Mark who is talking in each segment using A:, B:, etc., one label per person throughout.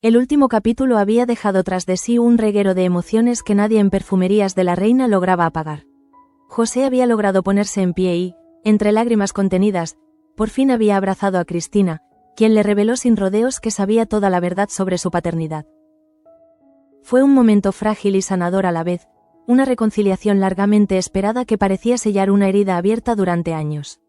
A: El último capítulo había dejado tras de sí un reguero de emociones que nadie en Perfumerías de la Reina lograba apagar. José había logrado ponerse en pie y, entre lágrimas contenidas, por fin había abrazado a Cristina, quien le reveló sin rodeos que sabía toda la verdad sobre su paternidad. Fue un momento frágil y sanador a la vez, una reconciliación largamente esperada que parecía sellar una herida abierta durante años.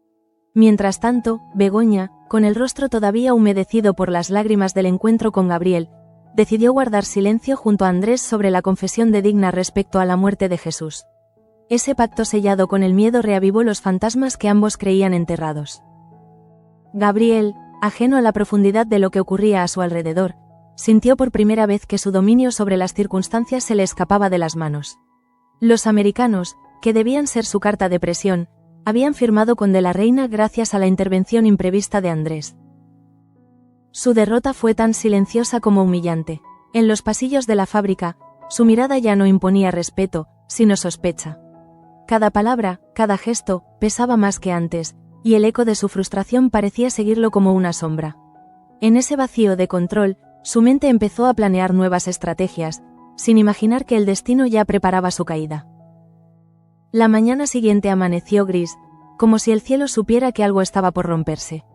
A: Mientras tanto, Begoña, con el rostro todavía humedecido por las lágrimas del encuentro con Gabriel, decidió guardar silencio junto a Andrés sobre la confesión de Digna respecto a la muerte de Jesús. Ese pacto sellado con el miedo reavivó los fantasmas que ambos creían enterrados. Gabriel, ajeno a la profundidad de lo que ocurría a su alrededor, sintió por primera vez que su dominio sobre las circunstancias se le escapaba de las manos. Los americanos, que debían ser su carta de presión, habían firmado con De la Reina gracias a la intervención imprevista de Andrés. Su derrota fue tan silenciosa como humillante. En los pasillos de la fábrica, su mirada ya no imponía respeto, sino sospecha. Cada palabra, cada gesto, pesaba más que antes, y el eco de su frustración parecía seguirlo como una sombra. En ese vacío de control, su mente empezó a planear nuevas estrategias, sin imaginar que el destino ya preparaba su caída. La mañana siguiente amaneció gris, como si el cielo supiera que algo estaba por romperse.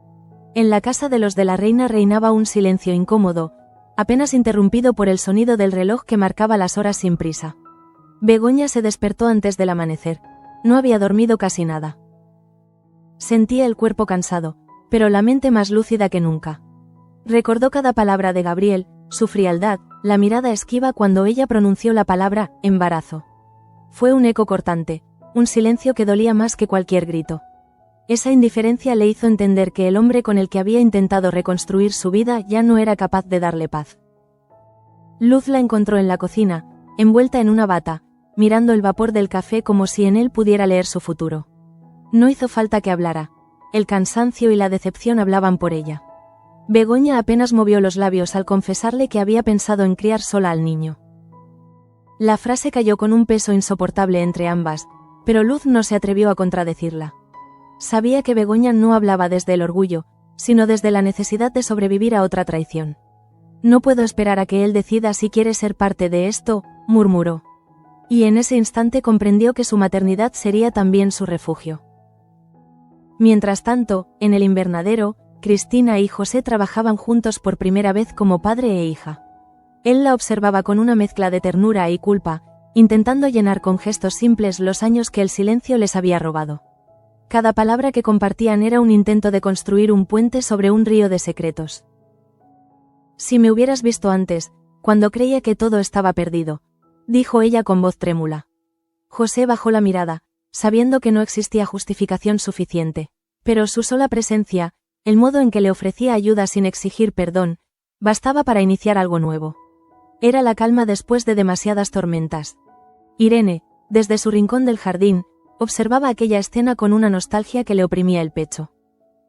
A: En la casa de los De la Reina reinaba un silencio incómodo, apenas interrumpido por el sonido del reloj que marcaba las horas sin prisa. Begoña se despertó antes del amanecer. No había dormido casi nada. Sentía el cuerpo cansado, pero la mente más lúcida que nunca. Recordó cada palabra de Gabriel, su frialdad, la mirada esquiva cuando ella pronunció la palabra embarazo. Fue un eco cortante, un silencio que dolía más que cualquier grito. Esa indiferencia le hizo entender que el hombre con el que había intentado reconstruir su vida ya no era capaz de darle paz. Luz la encontró en la cocina, envuelta en una bata, mirando el vapor del café como si en él pudiera leer su futuro. No hizo falta que hablara. El cansancio y la decepción hablaban por ella. Begoña apenas movió los labios al confesarle que había pensado en criar sola al niño. La frase cayó con un peso insoportable entre ambas, pero Luz no se atrevió a contradecirla. Sabía que Begoña no hablaba desde el orgullo, sino desde la necesidad de sobrevivir a otra traición. «No puedo esperar a que él decida si quiere ser parte de esto», murmuró. Y en ese instante comprendió que su maternidad sería también su refugio. Mientras tanto, en el invernadero, Cristina y José trabajaban juntos por primera vez como padre e hija. Él la observaba con una mezcla de ternura y culpa, intentando llenar con gestos simples los años que el silencio les había robado. Cada palabra que compartían era un intento de construir un puente sobre un río de secretos. «Si me hubieras visto antes, cuando creía que todo estaba perdido», dijo ella con voz trémula. José bajó la mirada, sabiendo que no existía justificación suficiente, pero su sola presencia, el modo en que le ofrecía ayuda sin exigir perdón, bastaba para iniciar algo nuevo. Era la calma después de demasiadas tormentas. Irene, desde su rincón del jardín, observaba aquella escena con una nostalgia que le oprimía el pecho.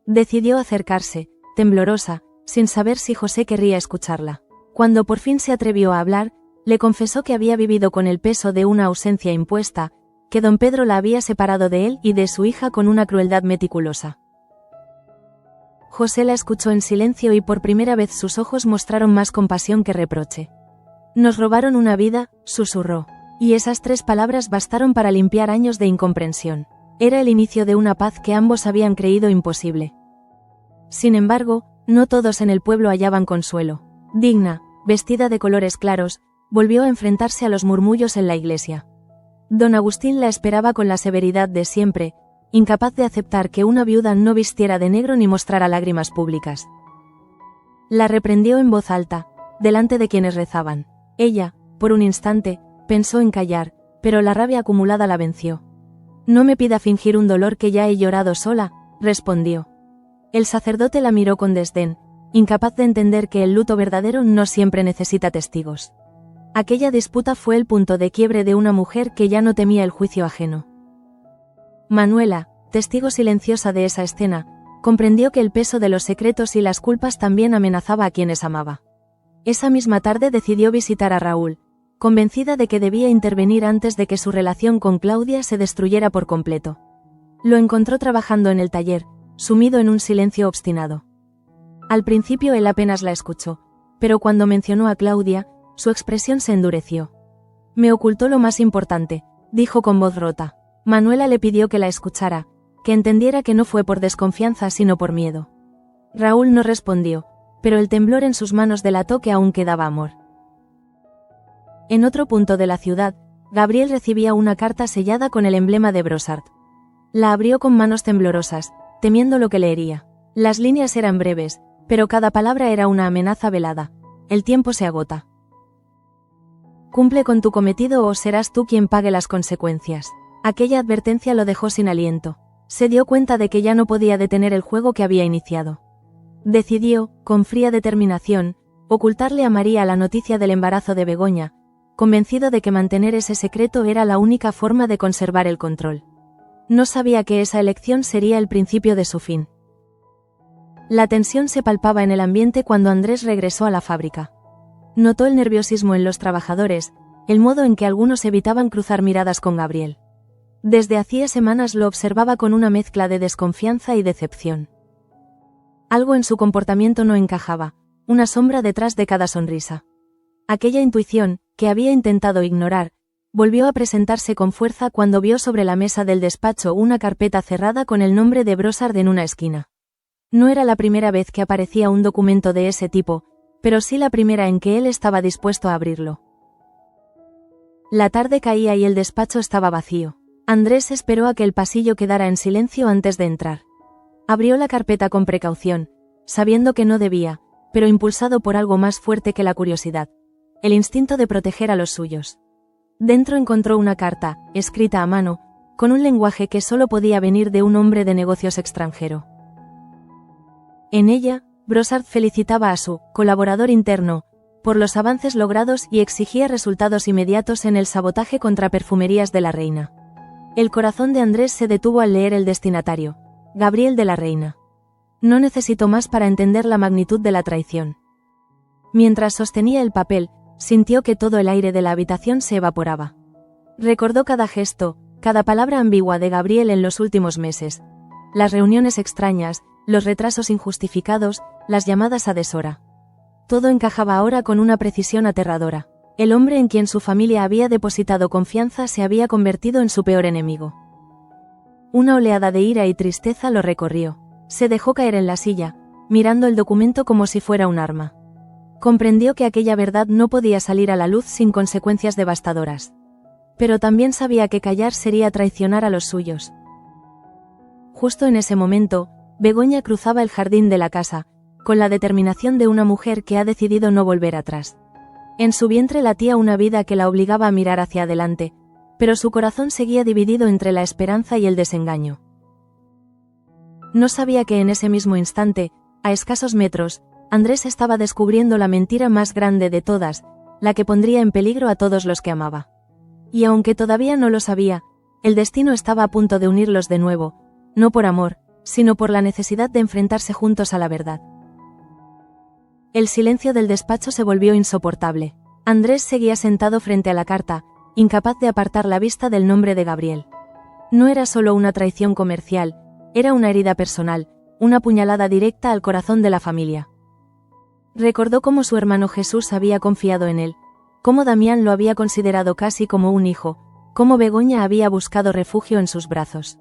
A: Decidió acercarse, temblorosa, sin saber si José querría escucharla. Cuando por fin se atrevió a hablar, le confesó que había vivido con el peso de una ausencia impuesta, que don Pedro la había separado de él y de su hija con una crueldad meticulosa. José la escuchó en silencio y por primera vez sus ojos mostraron más compasión que reproche. «Nos robaron una vida», susurró. Y esas 3 palabras bastaron para limpiar años de incomprensión. Era el inicio de una paz que ambos habían creído imposible. Sin embargo, no todos en el pueblo hallaban consuelo. Digna, vestida de colores claros, volvió a enfrentarse a los murmullos en la iglesia. Don Agustín la esperaba con la severidad de siempre, incapaz de aceptar que una viuda no vistiera de negro ni mostrara lágrimas públicas. La reprendió en voz alta, delante de quienes rezaban. Ella, por un instante, pensó en callar, pero la rabia acumulada la venció. «No me pida fingir un dolor que ya he llorado sola», respondió. El sacerdote la miró con desdén, incapaz de entender que el luto verdadero no siempre necesita testigos. Aquella disputa fue el punto de quiebre de una mujer que ya no temía el juicio ajeno. Manuela, testigo silenciosa de esa escena, comprendió que el peso de los secretos y las culpas también amenazaba a quienes amaba. Esa misma tarde decidió visitar a Raúl, convencida de que debía intervenir antes de que su relación con Claudia se destruyera por completo. Lo encontró trabajando en el taller, sumido en un silencio obstinado. Al principio él apenas la escuchó, pero cuando mencionó a Claudia, su expresión se endureció. Me ocultó lo más importante, dijo con voz rota. Manuela le pidió que la escuchara, que entendiera que no fue por desconfianza sino por miedo. Raúl no respondió, pero el temblor en sus manos delató que aún quedaba amor. En otro punto de la ciudad, Gabriel recibía una carta sellada con el emblema de Brossard. La abrió con manos temblorosas, temiendo lo que leería. Las líneas eran breves, pero cada palabra era una amenaza velada. El tiempo se agota. Cumple con tu cometido o serás tú quien pague las consecuencias. Aquella advertencia lo dejó sin aliento. Se dio cuenta de que ya no podía detener el juego que había iniciado. Decidió, con fría determinación, ocultarle a María la noticia del embarazo de Begoña, convencido de que mantener ese secreto era la única forma de conservar el control. No sabía que esa elección sería el principio de su fin. La tensión se palpaba en el ambiente cuando Andrés regresó a la fábrica. Notó el nerviosismo en los trabajadores, el modo en que algunos evitaban cruzar miradas con Gabriel. Desde hacía semanas lo observaba con una mezcla de desconfianza y decepción. Algo en su comportamiento no encajaba, una sombra detrás de cada sonrisa. Aquella intuición, que había intentado ignorar, volvió a presentarse con fuerza cuando vio sobre la mesa del despacho una carpeta cerrada con el nombre de Brossard en una esquina. No era la primera vez que aparecía un documento de ese tipo, pero sí la primera en que él estaba dispuesto a abrirlo. La tarde caía y el despacho estaba vacío. Andrés esperó a que el pasillo quedara en silencio antes de entrar. Abrió la carpeta con precaución, sabiendo que no debía, pero impulsado por algo más fuerte que la curiosidad, el instinto de proteger a los suyos. Dentro encontró una carta, escrita a mano, con un lenguaje que solo podía venir de un hombre de negocios extranjero. En ella, Brossard felicitaba a su colaborador interno por los avances logrados y exigía resultados inmediatos en el sabotaje contra Perfumerías de la Reina. El corazón de Andrés se detuvo al leer el destinatario, Gabriel de la Reina. No necesitó más para entender la magnitud de la traición. Mientras sostenía el papel, sintió que todo el aire de la habitación se evaporaba. Recordó cada gesto, cada palabra ambigua de Gabriel en los últimos meses. Las reuniones extrañas, los retrasos injustificados, las llamadas a deshora. Todo encajaba ahora con una precisión aterradora. El hombre en quien su familia había depositado confianza se había convertido en su peor enemigo. Una oleada de ira y tristeza lo recorrió. Se dejó caer en la silla, mirando el documento como si fuera un arma. Comprendió que aquella verdad no podía salir a la luz sin consecuencias devastadoras. Pero también sabía que callar sería traicionar a los suyos. Justo en ese momento, Begoña cruzaba el jardín de la casa, con la determinación de una mujer que ha decidido no volver atrás. En su vientre latía una vida que la obligaba a mirar hacia adelante, pero su corazón seguía dividido entre la esperanza y el desengaño. No sabía que en ese mismo instante, a escasos metros, Andrés estaba descubriendo la mentira más grande de todas, la que pondría en peligro a todos los que amaba. Y aunque todavía no lo sabía, el destino estaba a punto de unirlos de nuevo, no por amor, sino por la necesidad de enfrentarse juntos a la verdad. El silencio del despacho se volvió insoportable. Andrés seguía sentado frente a la carta, incapaz de apartar la vista del nombre de Gabriel. No era solo una traición comercial, era una herida personal, una puñalada directa al corazón de la familia. Recordó cómo su hermano Jesús había confiado en él, cómo Damián lo había considerado casi como un hijo, cómo Begoña había buscado refugio en sus brazos.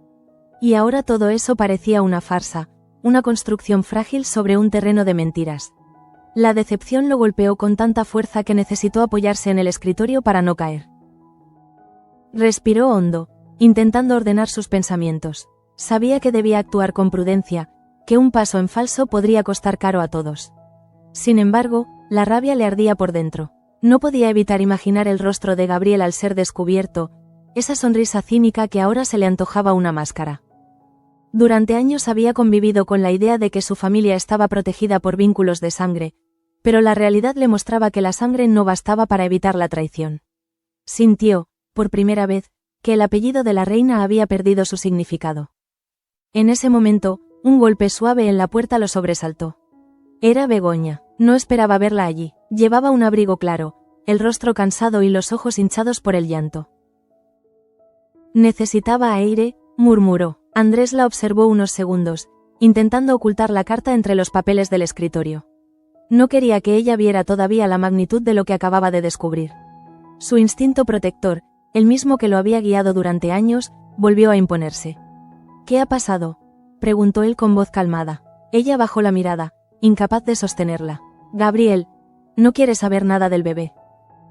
A: Y ahora todo eso parecía una farsa, una construcción frágil sobre un terreno de mentiras. La decepción lo golpeó con tanta fuerza que necesitó apoyarse en el escritorio para no caer. Respiró hondo, intentando ordenar sus pensamientos. Sabía que debía actuar con prudencia, que un paso en falso podría costar caro a todos. Sin embargo, la rabia le ardía por dentro. No podía evitar imaginar el rostro de Gabriel al ser descubierto, esa sonrisa cínica que ahora se le antojaba una máscara. Durante años había convivido con la idea de que su familia estaba protegida por vínculos de sangre, pero la realidad le mostraba que la sangre no bastaba para evitar la traición. Sintió, por primera vez, que el apellido de la reina había perdido su significado. En ese momento, un golpe suave en la puerta lo sobresaltó. Era Begoña. No esperaba verla allí. Llevaba un abrigo claro, el rostro cansado y los ojos hinchados por el llanto. Necesitaba aire, murmuró. Andrés la observó unos segundos, intentando ocultar la carta entre los papeles del escritorio. No quería que ella viera todavía la magnitud de lo que acababa de descubrir. Su instinto protector, el mismo que lo había guiado durante años, volvió a imponerse. ¿Qué ha pasado?, preguntó él con voz calmada. Ella bajó la mirada, incapaz de sostenerla. Gabriel, no quiere saber nada del bebé.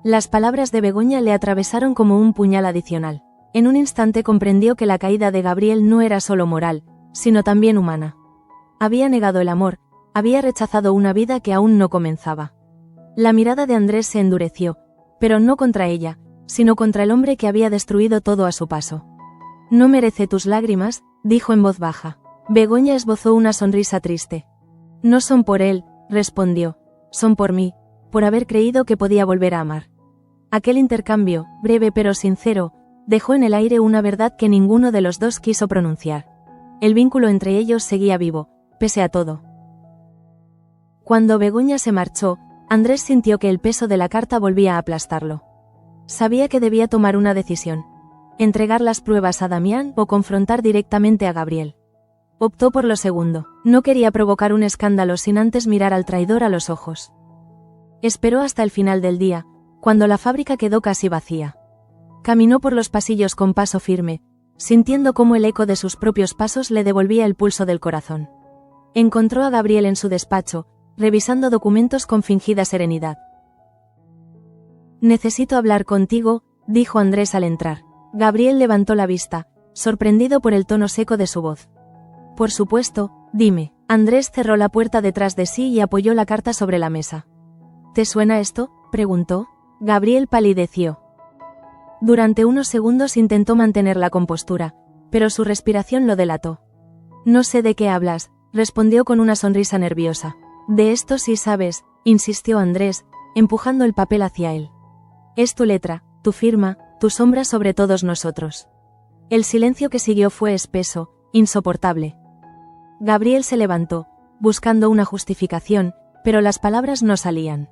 A: Las palabras de Begoña le atravesaron como un puñal adicional. En un instante comprendió que la caída de Gabriel no era solo moral, sino también humana. Había negado el amor, había rechazado una vida que aún no comenzaba. La mirada de Andrés se endureció, pero no contra ella, sino contra el hombre que había destruido todo a su paso. No merece tus lágrimas, dijo en voz baja. Begoña esbozó una sonrisa triste. No son por él, respondió, son por mí, por haber creído que podía volver a amar. Aquel intercambio, breve pero sincero, dejó en el aire una verdad que ninguno de los dos quiso pronunciar. El vínculo entre ellos seguía vivo, pese a todo. Cuando Begoña se marchó, Andrés sintió que el peso de la carta volvía a aplastarlo. Sabía que debía tomar una decisión: entregar las pruebas a Damián o confrontar directamente a Gabriel. Optó por lo segundo. No quería provocar un escándalo sin antes mirar al traidor a los ojos. Esperó hasta el final del día, cuando la fábrica quedó casi vacía. Caminó por los pasillos con paso firme, sintiendo cómo el eco de sus propios pasos le devolvía el pulso del corazón. Encontró a Gabriel en su despacho, revisando documentos con fingida serenidad. Necesito hablar contigo, dijo Andrés al entrar. Gabriel levantó la vista, sorprendido por el tono seco de su voz. Por supuesto, dime. Andrés cerró la puerta detrás de sí y apoyó la carta sobre la mesa. ¿Te suena esto?, preguntó. Gabriel palideció. Durante unos segundos intentó mantener la compostura, pero su respiración lo delató. No sé de qué hablas, respondió con una sonrisa nerviosa. De esto sí sabes, insistió Andrés, empujando el papel hacia él. Es tu letra, tu firma, tu sombra sobre todos nosotros. El silencio que siguió fue espeso, insoportable. Gabriel se levantó, buscando una justificación, pero las palabras no salían.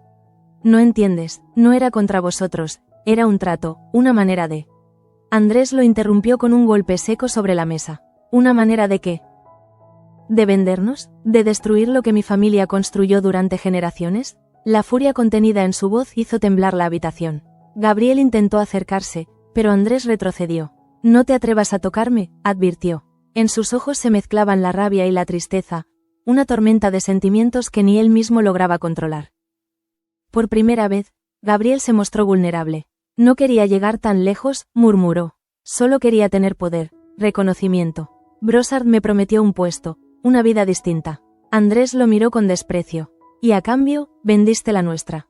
A: No entiendes, no era contra vosotros, era un trato, una manera de... Andrés lo interrumpió con un golpe seco sobre la mesa. ¿Una manera de qué? ¿De vendernos? ¿De destruir lo que mi familia construyó durante generaciones? La furia contenida en su voz hizo temblar la habitación. Gabriel intentó acercarse, pero Andrés retrocedió. No te atrevas a tocarme, advirtió. En sus ojos se mezclaban la rabia y la tristeza, una tormenta de sentimientos que ni él mismo lograba controlar. Por primera vez, Gabriel se mostró vulnerable. No quería llegar tan lejos, murmuró. Solo quería tener poder, reconocimiento. Brossard me prometió un puesto, una vida distinta. Andrés lo miró con desprecio. Y a cambio, vendiste la nuestra.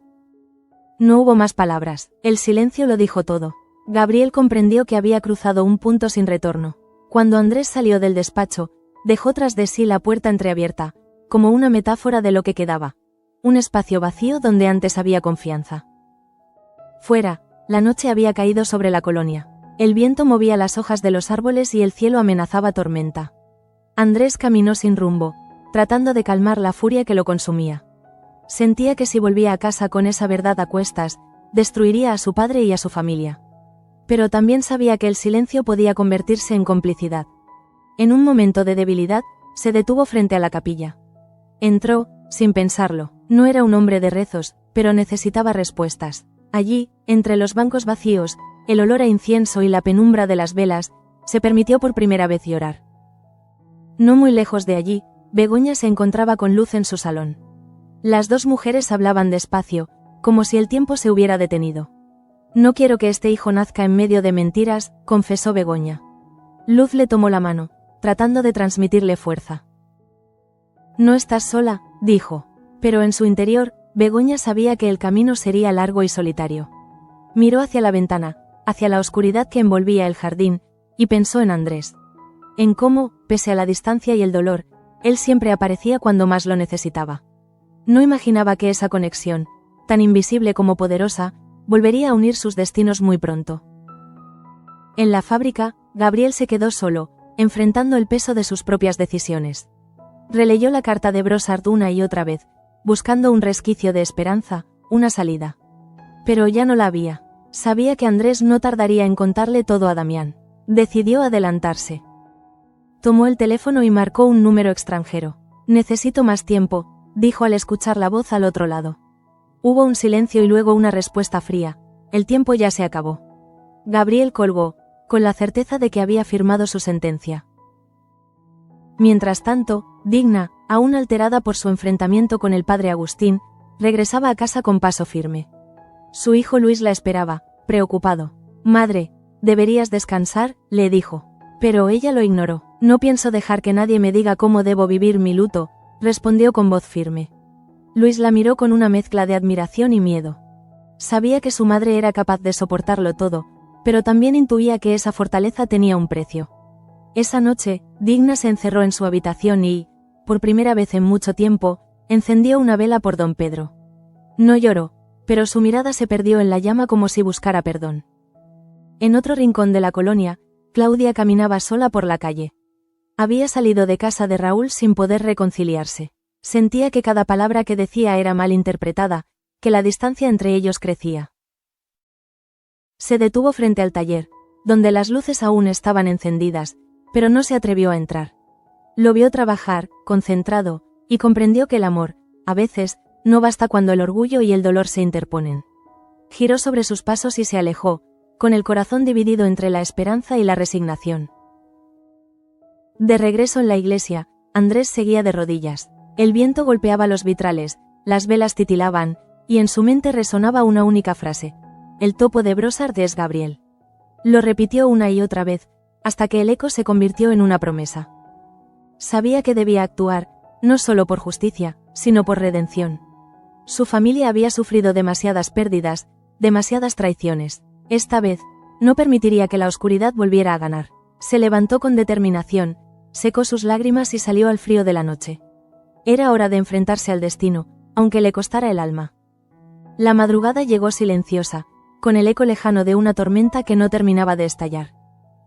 A: No hubo más palabras, el silencio lo dijo todo. Gabriel comprendió que había cruzado un punto sin retorno. Cuando Andrés salió del despacho, dejó tras de sí la puerta entreabierta, como una metáfora de lo que quedaba. Un espacio vacío donde antes había confianza. Fuera, la noche había caído sobre la colonia. El viento movía las hojas de los árboles y el cielo amenazaba tormenta. Andrés caminó sin rumbo, tratando de calmar la furia que lo consumía. Sentía que si volvía a casa con esa verdad a cuestas, destruiría a su padre y a su familia. Pero también sabía que el silencio podía convertirse en complicidad. En un momento de debilidad, se detuvo frente a la capilla. Entró, sin pensarlo. No era un hombre de rezos, pero necesitaba respuestas. Allí, entre los bancos vacíos, el olor a incienso y la penumbra de las velas, se permitió por primera vez llorar. No muy lejos de allí, Begoña se encontraba con Luz en su salón. Las dos mujeres hablaban despacio, como si el tiempo se hubiera detenido. No quiero que este hijo nazca en medio de mentiras, confesó Begoña. Luz le tomó la mano, tratando de transmitirle fuerza. No estás sola, dijo. Pero en su interior, Begoña sabía que el camino sería largo y solitario. Miró hacia la ventana, hacia la oscuridad que envolvía el jardín, y pensó en Andrés. En cómo, pese a la distancia y el dolor, él siempre aparecía cuando más lo necesitaba. No imaginaba que esa conexión, tan invisible como poderosa, volvería a unir sus destinos muy pronto. En la fábrica, Gabriel se quedó solo, enfrentando el peso de sus propias decisiones. Releyó la carta de Brossard una y otra vez, buscando un resquicio de esperanza, una salida. Pero ya no la había. Sabía que Andrés no tardaría en contarle todo a Damián. Decidió adelantarse. Tomó el teléfono y marcó un número extranjero. Necesito más tiempo, dijo al escuchar la voz al otro lado. Hubo un silencio y luego una respuesta fría. El tiempo ya se acabó. Gabriel colgó, con la certeza de que había firmado su sentencia. Mientras tanto, Digna, aún alterada por su enfrentamiento con el padre Agustín, regresaba a casa con paso firme. Su hijo Luis la esperaba, preocupado. «Madre, deberías descansar», le dijo. Pero ella lo ignoró. «No pienso dejar que nadie me diga cómo debo vivir mi luto», respondió con voz firme. Luis la miró con una mezcla de admiración y miedo. Sabía que su madre era capaz de soportarlo todo, pero también intuía que esa fortaleza tenía un precio. Esa noche, Digna se encerró en su habitación y, por primera vez en mucho tiempo, encendió una vela por don Pedro. No lloró, pero su mirada se perdió en la llama como si buscara perdón. En otro rincón de la colonia, Claudia caminaba sola por la calle. Había salido de casa de Raúl sin poder reconciliarse. Sentía que cada palabra que decía era mal interpretada, que la distancia entre ellos crecía. Se detuvo frente al taller, donde las luces aún estaban encendidas, pero no se atrevió a entrar. Lo vio trabajar, concentrado, y comprendió que el amor, a veces, no basta cuando el orgullo y el dolor se interponen. Giró sobre sus pasos y se alejó, con el corazón dividido entre la esperanza y la resignación. De regreso en la iglesia, Andrés seguía de rodillas. El viento golpeaba los vitrales, las velas titilaban, y en su mente resonaba una única frase: «El topo de Brossard es Gabriel». Lo repitió una y otra vez, hasta que el eco se convirtió en una promesa. Sabía que debía actuar, no solo por justicia, sino por redención. Su familia había sufrido demasiadas pérdidas, demasiadas traiciones. Esta vez, no permitiría que la oscuridad volviera a ganar. Se levantó con determinación, secó sus lágrimas y salió al frío de la noche. Era hora de enfrentarse al destino, aunque le costara el alma. La madrugada llegó silenciosa, con el eco lejano de una tormenta que no terminaba de estallar.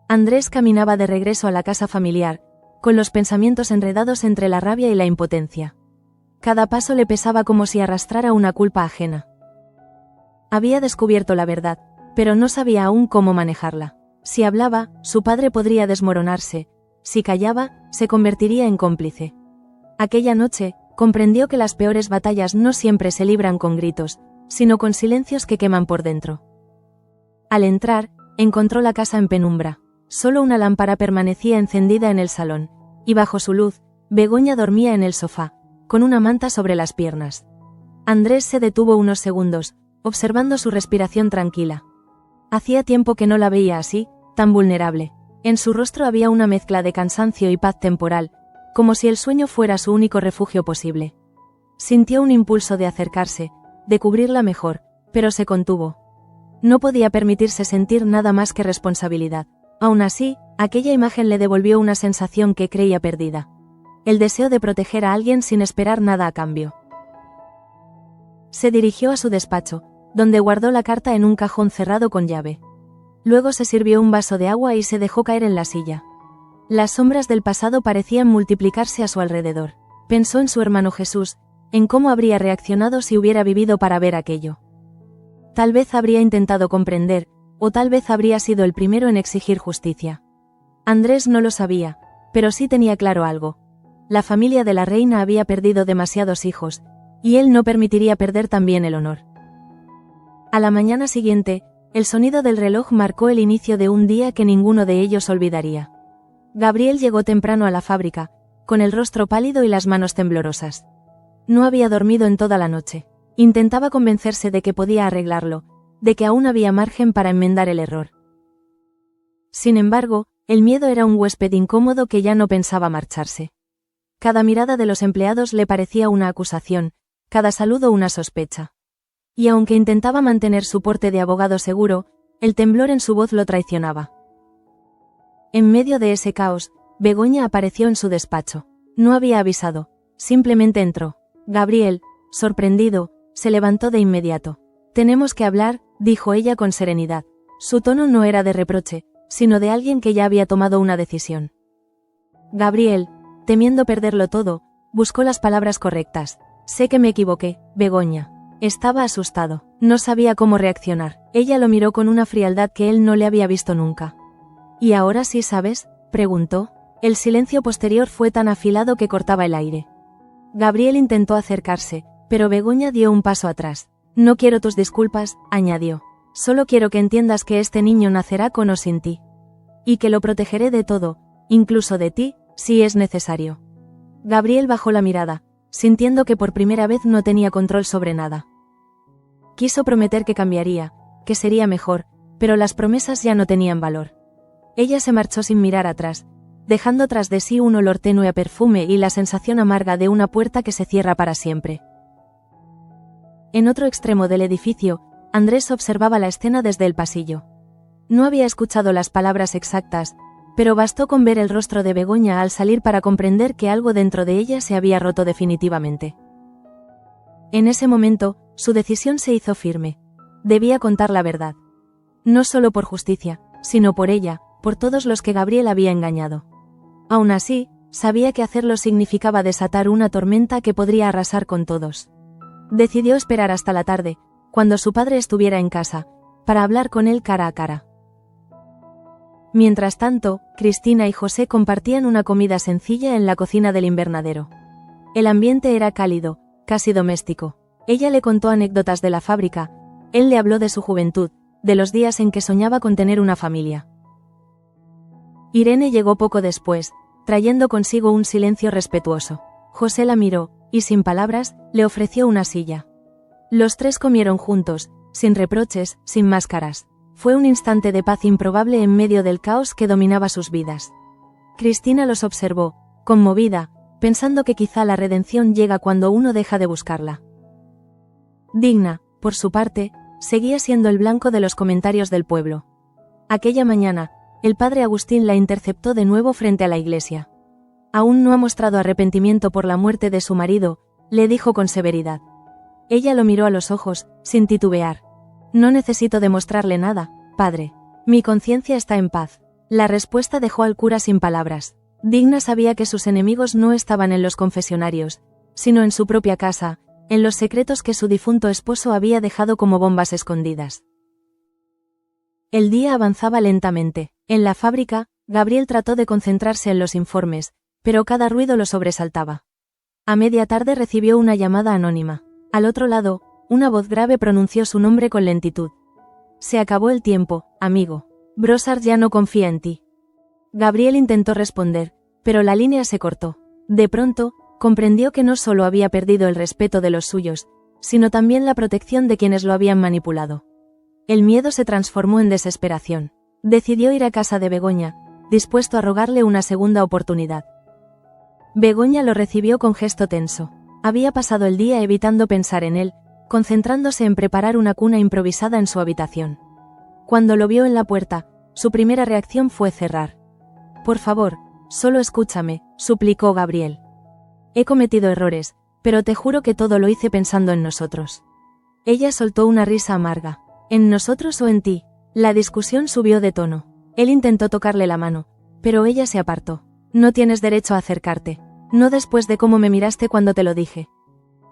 A: Andrés caminaba de regreso a la casa familiar, con los pensamientos enredados entre la rabia y la impotencia. Cada paso le pesaba como si arrastrara una culpa ajena. Había descubierto la verdad, pero no sabía aún cómo manejarla. Si hablaba, su padre podría desmoronarse; si callaba, se convertiría en cómplice. Aquella noche, comprendió que las peores batallas no siempre se libran con gritos, sino con silencios que queman por dentro. Al entrar, encontró la casa en penumbra. Solo una lámpara permanecía encendida en el salón, y bajo su luz, Begoña dormía en el sofá, con una manta sobre las piernas. Andrés se detuvo unos segundos, observando su respiración tranquila. Hacía tiempo que no la veía así, tan vulnerable. En su rostro había una mezcla de cansancio y paz temporal, como si el sueño fuera su único refugio posible. Sintió un impulso de acercarse, de cubrirla mejor, pero se contuvo. No podía permitirse sentir nada más que responsabilidad. Aún así, aquella imagen le devolvió una sensación que creía perdida. El deseo de proteger a alguien sin esperar nada a cambio. Se dirigió a su despacho, donde guardó la carta en un cajón cerrado con llave. Luego se sirvió un vaso de agua y se dejó caer en la silla. Las sombras del pasado parecían multiplicarse a su alrededor. Pensó en su hermano Jesús, en cómo habría reaccionado si hubiera vivido para ver aquello. Tal vez habría intentado comprender, o tal vez habría sido el primero en exigir justicia. Andrés no lo sabía, pero sí tenía claro algo. La familia de la reina había perdido demasiados hijos, y él no permitiría perder también el honor. A la mañana siguiente, el sonido del reloj marcó el inicio de un día que ninguno de ellos olvidaría. Gabriel llegó temprano a la fábrica, con el rostro pálido y las manos temblorosas. No había dormido en toda la noche. Intentaba convencerse de que podía arreglarlo, de que aún había margen para enmendar el error. Sin embargo, el miedo era un huésped incómodo que ya no pensaba marcharse. Cada mirada de los empleados le parecía una acusación, cada saludo una sospecha. Y aunque intentaba mantener su porte de abogado seguro, el temblor en su voz lo traicionaba. En medio de ese caos, Begoña apareció en su despacho. No había avisado, simplemente entró. Gabriel, sorprendido, se levantó de inmediato. «Tenemos que hablar», dijo ella con serenidad. Su tono no era de reproche, sino de alguien que ya había tomado una decisión. Gabriel, temiendo perderlo todo, buscó las palabras correctas. «Sé que me equivoqué, Begoña». Estaba asustado, no sabía cómo reaccionar. Ella lo miró con una frialdad que él no le había visto nunca. «¿Y ahora sí sabes?», preguntó. El silencio posterior fue tan afilado que cortaba el aire. Gabriel intentó acercarse, pero Begoña dio un paso atrás. No quiero tus disculpas, añadió. Solo quiero que entiendas que este niño nacerá con o sin ti. Y que lo protegeré de todo, incluso de ti, si es necesario. Gabriel bajó la mirada, sintiendo que por primera vez no tenía control sobre nada. Quiso prometer que cambiaría, que sería mejor, pero las promesas ya no tenían valor. Ella se marchó sin mirar atrás, dejando tras de sí un olor tenue a perfume y la sensación amarga de una puerta que se cierra para siempre. En otro extremo del edificio, Andrés observaba la escena desde el pasillo. No había escuchado las palabras exactas, pero bastó con ver el rostro de Begoña al salir para comprender que algo dentro de ella se había roto definitivamente. En ese momento, su decisión se hizo firme. Debía contar la verdad. No solo por justicia, sino por ella, por todos los que Gabriel había engañado. Aún así, sabía que hacerlo significaba desatar una tormenta que podría arrasar con todos. Decidió esperar hasta la tarde, cuando su padre estuviera en casa, para hablar con él cara a cara. Mientras tanto, Cristina y José compartían una comida sencilla en la cocina del invernadero. El ambiente era cálido, casi doméstico. Ella le contó anécdotas de la fábrica, él le habló de su juventud, de los días en que soñaba con tener una familia. Irene llegó poco después, trayendo consigo un silencio respetuoso. José la miró, y sin palabras, le ofreció una silla. Los tres comieron juntos, sin reproches, sin máscaras. Fue un instante de paz improbable en medio del caos que dominaba sus vidas. Cristina los observó, conmovida, pensando que quizá la redención llega cuando uno deja de buscarla. Digna, por su parte, seguía siendo el blanco de los comentarios del pueblo. Aquella mañana, el padre Agustín la interceptó de nuevo frente a la iglesia. Aún no ha mostrado arrepentimiento por la muerte de su marido, le dijo con severidad. Ella lo miró a los ojos, sin titubear. No necesito demostrarle nada, padre. Mi conciencia está en paz. La respuesta dejó al cura sin palabras. Digna sabía que sus enemigos no estaban en los confesionarios, sino en su propia casa, en los secretos que su difunto esposo había dejado como bombas escondidas. El día avanzaba lentamente. En la fábrica, Gabriel trató de concentrarse en los informes, pero cada ruido lo sobresaltaba. A media tarde recibió una llamada anónima. Al otro lado, una voz grave pronunció su nombre con lentitud. Se acabó el tiempo, amigo. Brossard ya no confía en ti. Gabriel intentó responder, pero la línea se cortó. De pronto, comprendió que no solo había perdido el respeto de los suyos, sino también la protección de quienes lo habían manipulado. El miedo se transformó en desesperación. Decidió ir a casa de Begoña, dispuesto a rogarle una segunda oportunidad. Begoña lo recibió con gesto tenso. Había pasado el día evitando pensar en él, concentrándose en preparar una cuna improvisada en su habitación. Cuando lo vio en la puerta, su primera reacción fue cerrar. Por favor, solo escúchame, suplicó Gabriel. He cometido errores, pero te juro que todo lo hice pensando en nosotros. Ella soltó una risa amarga. ¿En nosotros o en ti? La discusión subió de tono. Él intentó tocarle la mano, pero ella se apartó. No tienes derecho a acercarte. No después de cómo me miraste cuando te lo dije.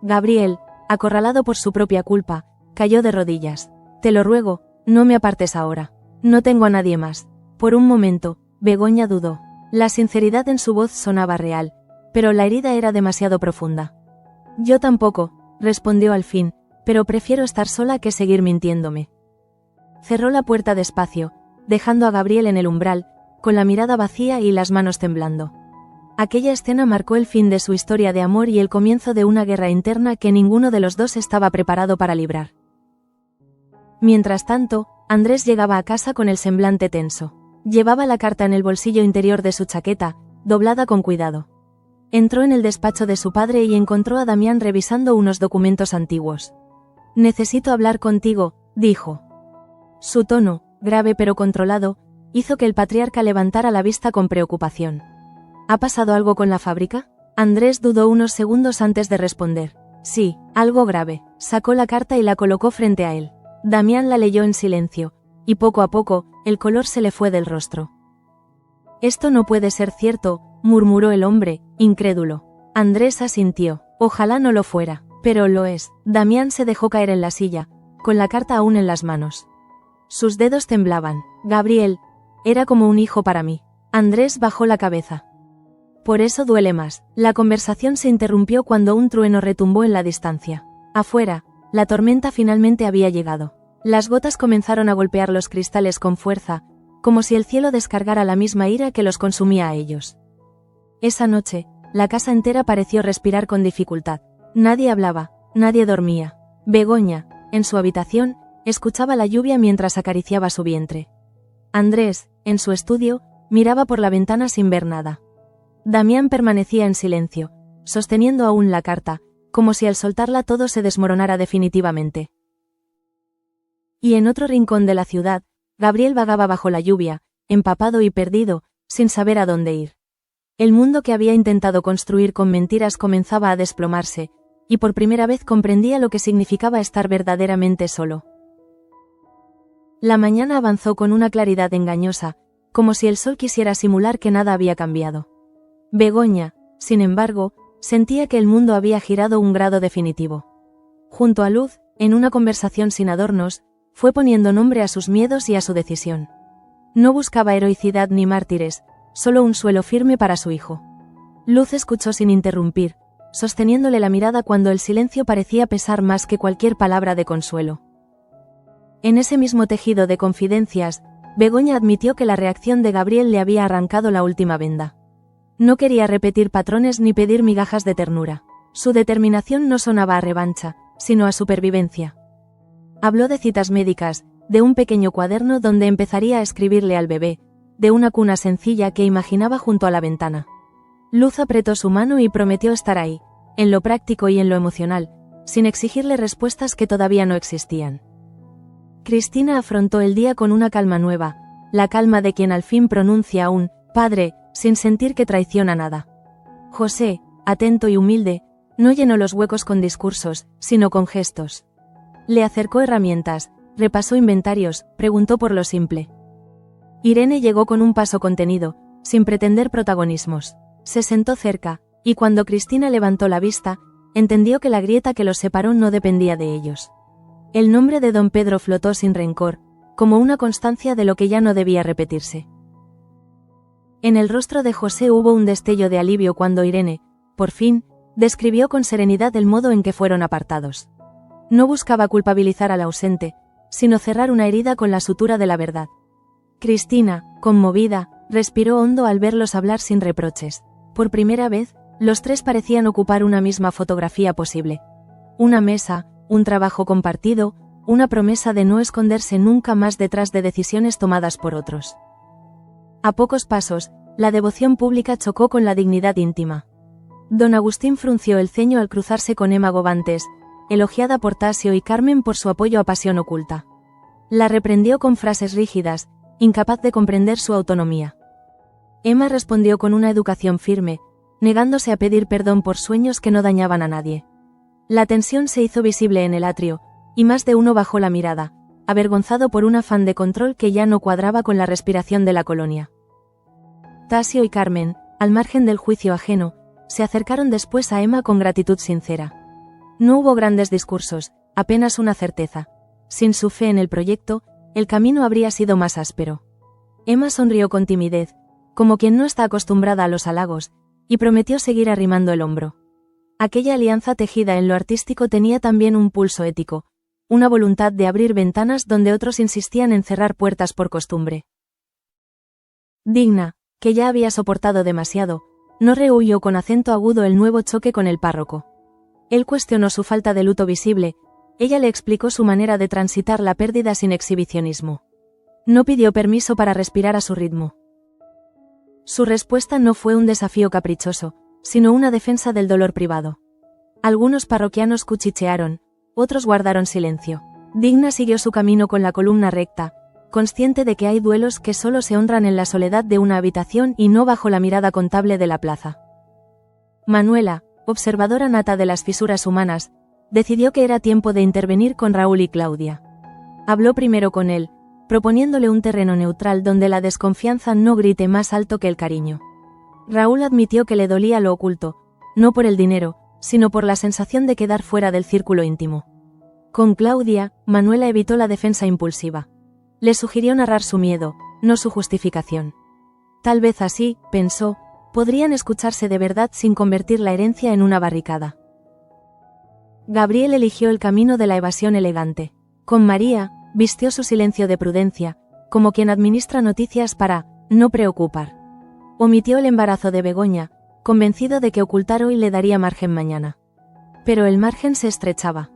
A: Gabriel, acorralado por su propia culpa, cayó de rodillas. Te lo ruego, no me apartes ahora. No tengo a nadie más. Por un momento, Begoña dudó. La sinceridad en su voz sonaba real, pero la herida era demasiado profunda. Yo tampoco, respondió al fin, pero prefiero estar sola que seguir mintiéndome. Cerró la puerta despacio, dejando a Gabriel en el umbral, con la mirada vacía y las manos temblando. Aquella escena marcó el fin de su historia de amor y el comienzo de una guerra interna que ninguno de los dos estaba preparado para librar. Mientras tanto, Andrés llegaba a casa con el semblante tenso. Llevaba la carta en el bolsillo interior de su chaqueta, doblada con cuidado. Entró en el despacho de su padre y encontró a Damián revisando unos documentos antiguos. Necesito hablar contigo, dijo. Su tono, grave pero controlado, hizo que el patriarca levantara la vista con preocupación. ¿Ha pasado algo con la fábrica? Andrés dudó unos segundos antes de responder. Sí, algo grave. Sacó la carta y la colocó frente a él. Damián la leyó en silencio, y poco a poco, el color se le fue del rostro. Esto no puede ser cierto, murmuró el hombre, incrédulo. Andrés asintió. Ojalá no lo fuera, pero lo es. Damián se dejó caer en la silla, con la carta aún en las manos. Sus dedos temblaban. Gabriel, era como un hijo para mí. Andrés bajó la cabeza. Por eso duele más. La conversación se interrumpió cuando un trueno retumbó en la distancia. Afuera, la tormenta finalmente había llegado. Las gotas comenzaron a golpear los cristales con fuerza, como si el cielo descargara la misma ira que los consumía a ellos. Esa noche, la casa entera pareció respirar con dificultad. Nadie hablaba, nadie dormía. Begoña, en su habitación, escuchaba la lluvia mientras acariciaba su vientre. Andrés, en su estudio, miraba por la ventana sin ver nada. Damián permanecía en silencio, sosteniendo aún la carta, como si al soltarla todo se desmoronara definitivamente. Y en otro rincón de la ciudad, Gabriel vagaba bajo la lluvia, empapado y perdido, sin saber a dónde ir. El mundo que había intentado construir con mentiras comenzaba a desplomarse, y por primera vez comprendía lo que significaba estar verdaderamente solo. La mañana avanzó con una claridad engañosa, como si el sol quisiera simular que nada había cambiado. Begoña, sin embargo, sentía que el mundo había girado un grado definitivo. Junto a Luz, en una conversación sin adornos, fue poniendo nombre a sus miedos y a su decisión. No buscaba heroicidad ni mártires, solo un suelo firme para su hijo. Luz escuchó sin interrumpir, sosteniéndole la mirada cuando el silencio parecía pesar más que cualquier palabra de consuelo. En ese mismo tejido de confidencias, Begoña admitió que la reacción de Gabriel le había arrancado la última venda. No quería repetir patrones ni pedir migajas de ternura. Su determinación no sonaba a revancha, sino a supervivencia. Habló de citas médicas, de un pequeño cuaderno donde empezaría a escribirle al bebé, de una cuna sencilla que imaginaba junto a la ventana. Luz apretó su mano y prometió estar ahí, en lo práctico y en lo emocional, sin exigirle respuestas que todavía no existían. Cristina afrontó el día con una calma nueva, la calma de quien al fin pronuncia un «padre», sin sentir que traiciona nada. José, atento y humilde, no llenó los huecos con discursos, sino con gestos. Le acercó herramientas, repasó inventarios, preguntó por lo simple. Irene llegó con un paso contenido, sin pretender protagonismos. Se sentó cerca, y cuando Cristina levantó la vista, entendió que la grieta que los separó no dependía de ellos. El nombre de don Pedro flotó sin rencor, como una constancia de lo que ya no debía repetirse. En el rostro de José hubo un destello de alivio cuando Irene, por fin, describió con serenidad el modo en que fueron apartados. No buscaba culpabilizar al ausente, sino cerrar una herida con la sutura de la verdad. Cristina, conmovida, respiró hondo al verlos hablar sin reproches. Por primera vez, los tres parecían ocupar una misma fotografía posible. Una mesa, un trabajo compartido, una promesa de no esconderse nunca más detrás de decisiones tomadas por otros. A pocos pasos, la devoción pública chocó con la dignidad íntima. Don Agustín frunció el ceño al cruzarse con Emma Gobantes, elogiada por Tasio y Carmen por su apoyo a pasión oculta. La reprendió con frases rígidas, incapaz de comprender su autonomía. Emma respondió con una educación firme, negándose a pedir perdón por sueños que no dañaban a nadie. La tensión se hizo visible en el atrio, y más de uno bajó la mirada, avergonzado por un afán de control que ya no cuadraba con la respiración de la colonia. Tasio y Carmen, al margen del juicio ajeno, se acercaron después a Emma con gratitud sincera. No hubo grandes discursos, apenas una certeza. Sin su fe en el proyecto, el camino habría sido más áspero. Emma sonrió con timidez, como quien no está acostumbrada a los halagos, y prometió seguir arrimando el hombro. Aquella alianza tejida en lo artístico tenía también un pulso ético, una voluntad de abrir ventanas donde otros insistían en cerrar puertas por costumbre. Digna, que ya había soportado demasiado, no rehuyó con acento agudo el nuevo choque con el párroco. Él cuestionó su falta de luto visible, ella le explicó su manera de transitar la pérdida sin exhibicionismo. No pidió permiso para respirar a su ritmo. Su respuesta no fue un desafío caprichoso, sino una defensa del dolor privado. Algunos parroquianos cuchichearon, otros guardaron silencio. Digna siguió su camino con la columna recta, consciente de que hay duelos que solo se honran en la soledad de una habitación y no bajo la mirada contable de la plaza. Manuela, observadora nata de las fisuras humanas, decidió que era tiempo de intervenir con Raúl y Claudia. Habló primero con él, proponiéndole un terreno neutral donde la desconfianza no grite más alto que el cariño. Raúl admitió que le dolía lo oculto, no por el dinero, sino por la sensación de quedar fuera del círculo íntimo. Con Claudia, Manuela evitó la defensa impulsiva. Le sugirió narrar su miedo, no su justificación. Tal vez así, pensó, podrían escucharse de verdad sin convertir la herencia en una barricada. Gabriel eligió el camino de la evasión elegante. Con María, vistió su silencio de prudencia, como quien administra noticias para no preocupar. Omitió el embarazo de Begoña, convencido de que ocultar hoy le daría margen mañana. Pero el margen se estrechaba.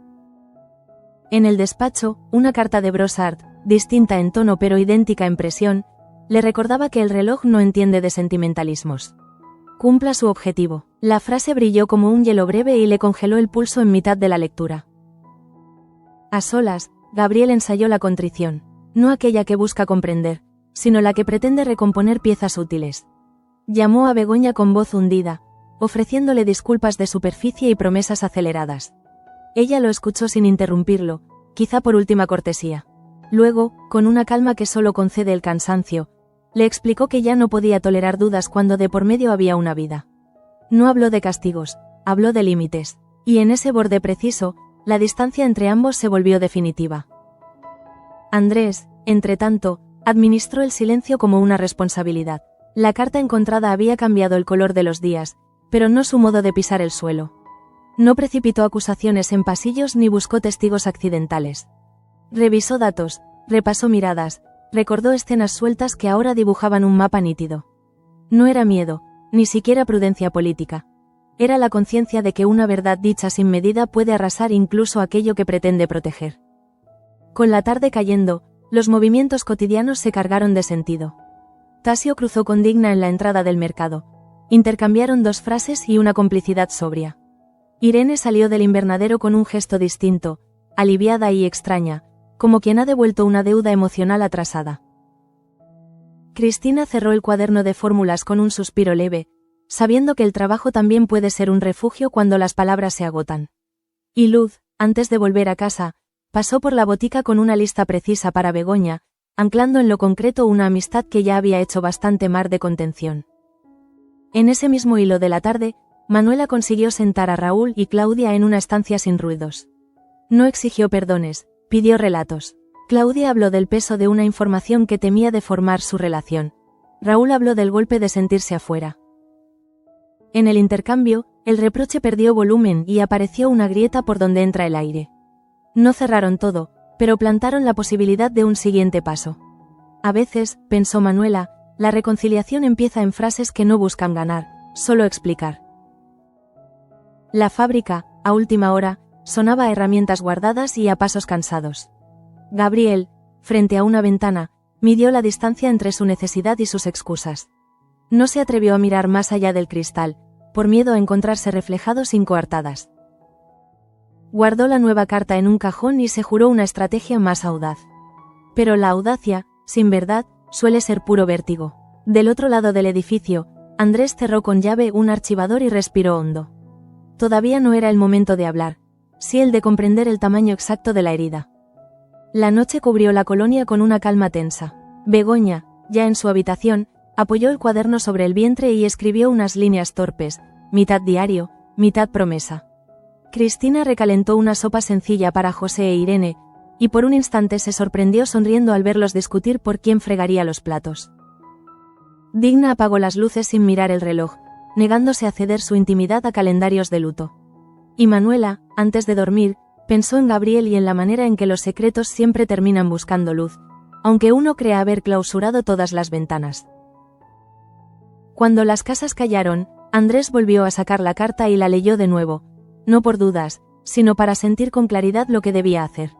A: En el despacho, una carta de Brossard, distinta en tono pero idéntica en presión, le recordaba que el reloj no entiende de sentimentalismos. Cumpla su objetivo. La frase brilló como un hielo breve y le congeló el pulso en mitad de la lectura. A solas, Gabriel ensayó la contrición, no aquella que busca comprender, sino la que pretende recomponer piezas útiles. Llamó a Begoña con voz hundida, ofreciéndole disculpas de superficie y promesas aceleradas. Ella lo escuchó sin interrumpirlo, quizá por última cortesía. Luego, con una calma que solo concede el cansancio, le explicó que ya no podía tolerar dudas cuando de por medio había una vida. No habló de castigos, habló de límites, y en ese borde preciso, la distancia entre ambos se volvió definitiva. Andrés, entretanto, administró el silencio como una responsabilidad. La carta encontrada había cambiado el color de los días, pero no su modo de pisar el suelo. No precipitó acusaciones en pasillos ni buscó testigos accidentales. Revisó datos, repasó miradas, recordó escenas sueltas que ahora dibujaban un mapa nítido. No era miedo, ni siquiera prudencia política. Era la conciencia de que una verdad dicha sin medida puede arrasar incluso aquello que pretende proteger. Con la tarde cayendo, los movimientos cotidianos se cargaron de sentido. Tasio cruzó con Digna en la entrada del mercado. Intercambiaron 2 frases y una complicidad sobria. Irene salió del invernadero con un gesto distinto, aliviada y extraña, como quien ha devuelto una deuda emocional atrasada. Cristina cerró el cuaderno de fórmulas con un suspiro leve, sabiendo que el trabajo también puede ser un refugio cuando las palabras se agotan. Y Luz, antes de volver a casa, pasó por la botica con una lista precisa para Begoña, anclando en lo concreto una amistad que ya había hecho bastante mar de contención. En ese mismo hilo de la tarde, Manuela consiguió sentar a Raúl y Claudia en una estancia sin ruidos. No exigió perdones, pidió relatos. Claudia habló del peso de una información que temía deformar su relación. Raúl habló del golpe de sentirse afuera. En el intercambio, el reproche perdió volumen y apareció una grieta por donde entra el aire. No cerraron todo, pero plantaron la posibilidad de un siguiente paso. A veces, pensó Manuela, la reconciliación empieza en frases que no buscan ganar, solo explicar. La fábrica, a última hora, sonaba a herramientas guardadas y a pasos cansados. Gabriel, frente a una ventana, midió la distancia entre su necesidad y sus excusas. No se atrevió a mirar más allá del cristal, por miedo a encontrarse reflejado sin coartadas. Guardó la nueva carta en un cajón y se juró una estrategia más audaz. Pero la audacia, sin verdad, suele ser puro vértigo. Del otro lado del edificio, Andrés cerró con llave un archivador y respiró hondo. Todavía no era el momento de hablar, sí el de comprender el tamaño exacto de la herida. La noche cubrió la colonia con una calma tensa. Begoña, ya en su habitación, apoyó el cuaderno sobre el vientre y escribió unas líneas torpes, mitad diario, mitad promesa. Cristina recalentó una sopa sencilla para José e Irene, y por un instante se sorprendió sonriendo al verlos discutir por quién fregaría los platos. Digna apagó las luces sin mirar el reloj, negándose a ceder su intimidad a calendarios de luto. Y Manuela, antes de dormir, pensó en Gabriel y en la manera en que los secretos siempre terminan buscando luz, aunque uno crea haber clausurado todas las ventanas. Cuando las casas callaron, Andrés volvió a sacar la carta y la leyó de nuevo, no por dudas, sino para sentir con claridad lo que debía hacer.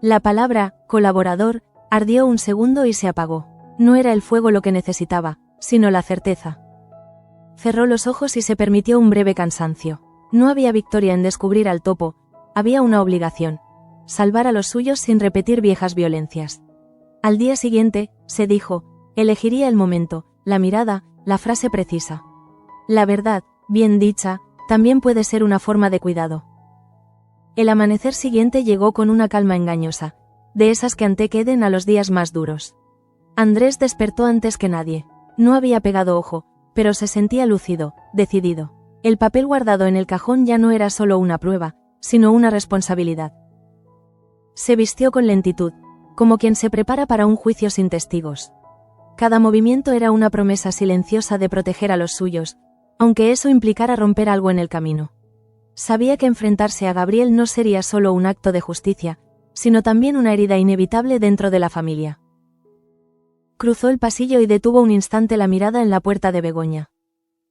A: La palabra, colaborador, ardió un segundo y se apagó. No era el fuego lo que necesitaba, sino la certeza. Cerró los ojos y se permitió un breve cansancio. No había victoria en descubrir al topo, había una obligación: salvar a los suyos sin repetir viejas violencias. Al día siguiente, se dijo, elegiría el momento, la mirada, la frase precisa. La verdad, bien dicha, también puede ser una forma de cuidado. El amanecer siguiente llegó con una calma engañosa, de esas que antequeden a los días más duros. Andrés despertó antes que nadie. No había pegado ojo, pero se sentía lúcido, decidido. El papel guardado en el cajón ya no era solo una prueba, sino una responsabilidad. Se vistió con lentitud, como quien se prepara para un juicio sin testigos. Cada movimiento era una promesa silenciosa de proteger a los suyos, aunque eso implicara romper algo en el camino. Sabía que enfrentarse a Gabriel no sería solo un acto de justicia, sino también una herida inevitable dentro de la familia. Cruzó el pasillo y detuvo un instante la mirada en la puerta de Begoña.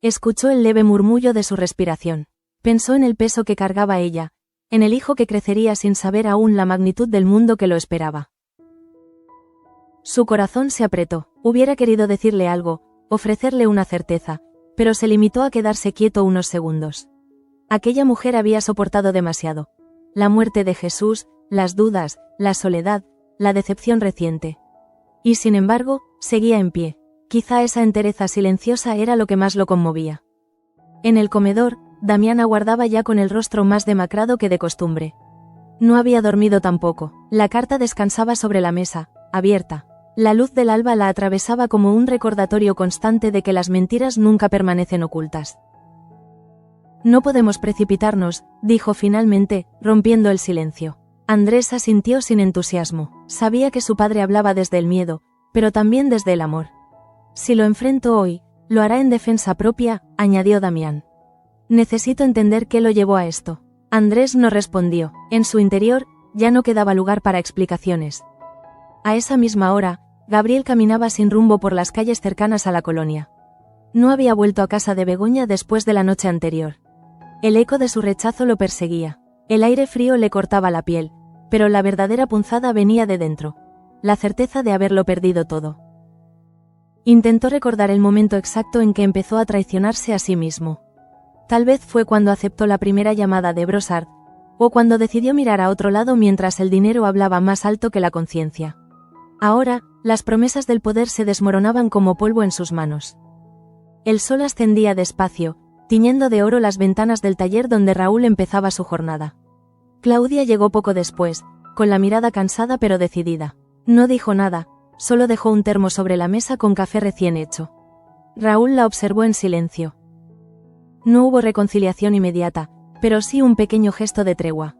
A: Escuchó el leve murmullo de su respiración. Pensó en el peso que cargaba ella, en el hijo que crecería sin saber aún la magnitud del mundo que lo esperaba. Su corazón se apretó. Hubiera querido decirle algo, ofrecerle una certeza, pero se limitó a quedarse quieto unos segundos. Aquella mujer había soportado demasiado. La muerte de Jesús, las dudas, la soledad, la decepción reciente. Y sin embargo, seguía en pie. Quizá esa entereza silenciosa era lo que más lo conmovía. En el comedor, Damián aguardaba ya con el rostro más demacrado que de costumbre. No había dormido tampoco. La carta descansaba sobre la mesa, abierta. La luz del alba la atravesaba como un recordatorio constante de que las mentiras nunca permanecen ocultas. No podemos precipitarnos, dijo finalmente, rompiendo el silencio. Andrés asintió sin entusiasmo. Sabía que su padre hablaba desde el miedo, pero también desde el amor. Si lo enfrento hoy, lo hará en defensa propia, añadió Damián. Necesito entender qué lo llevó a esto. Andrés no respondió. En su interior, ya no quedaba lugar para explicaciones. A esa misma hora, Gabriel caminaba sin rumbo por las calles cercanas a la colonia. No había vuelto a casa de Begoña después de la noche anterior. El eco de su rechazo lo perseguía. El aire frío le cortaba la piel, pero la verdadera punzada venía de dentro. La certeza de haberlo perdido todo. Intentó recordar el momento exacto en que empezó a traicionarse a sí mismo. Tal vez fue cuando aceptó la primera llamada de Brossard, o cuando decidió mirar a otro lado mientras el dinero hablaba más alto que la conciencia. Ahora, las promesas del poder se desmoronaban como polvo en sus manos. El sol ascendía despacio, tiñendo de oro las ventanas del taller donde Raúl empezaba su jornada. Claudia llegó poco después, con la mirada cansada pero decidida. No dijo nada, solo dejó un termo sobre la mesa con café recién hecho. Raúl la observó en silencio. No hubo reconciliación inmediata, pero sí un pequeño gesto de tregua.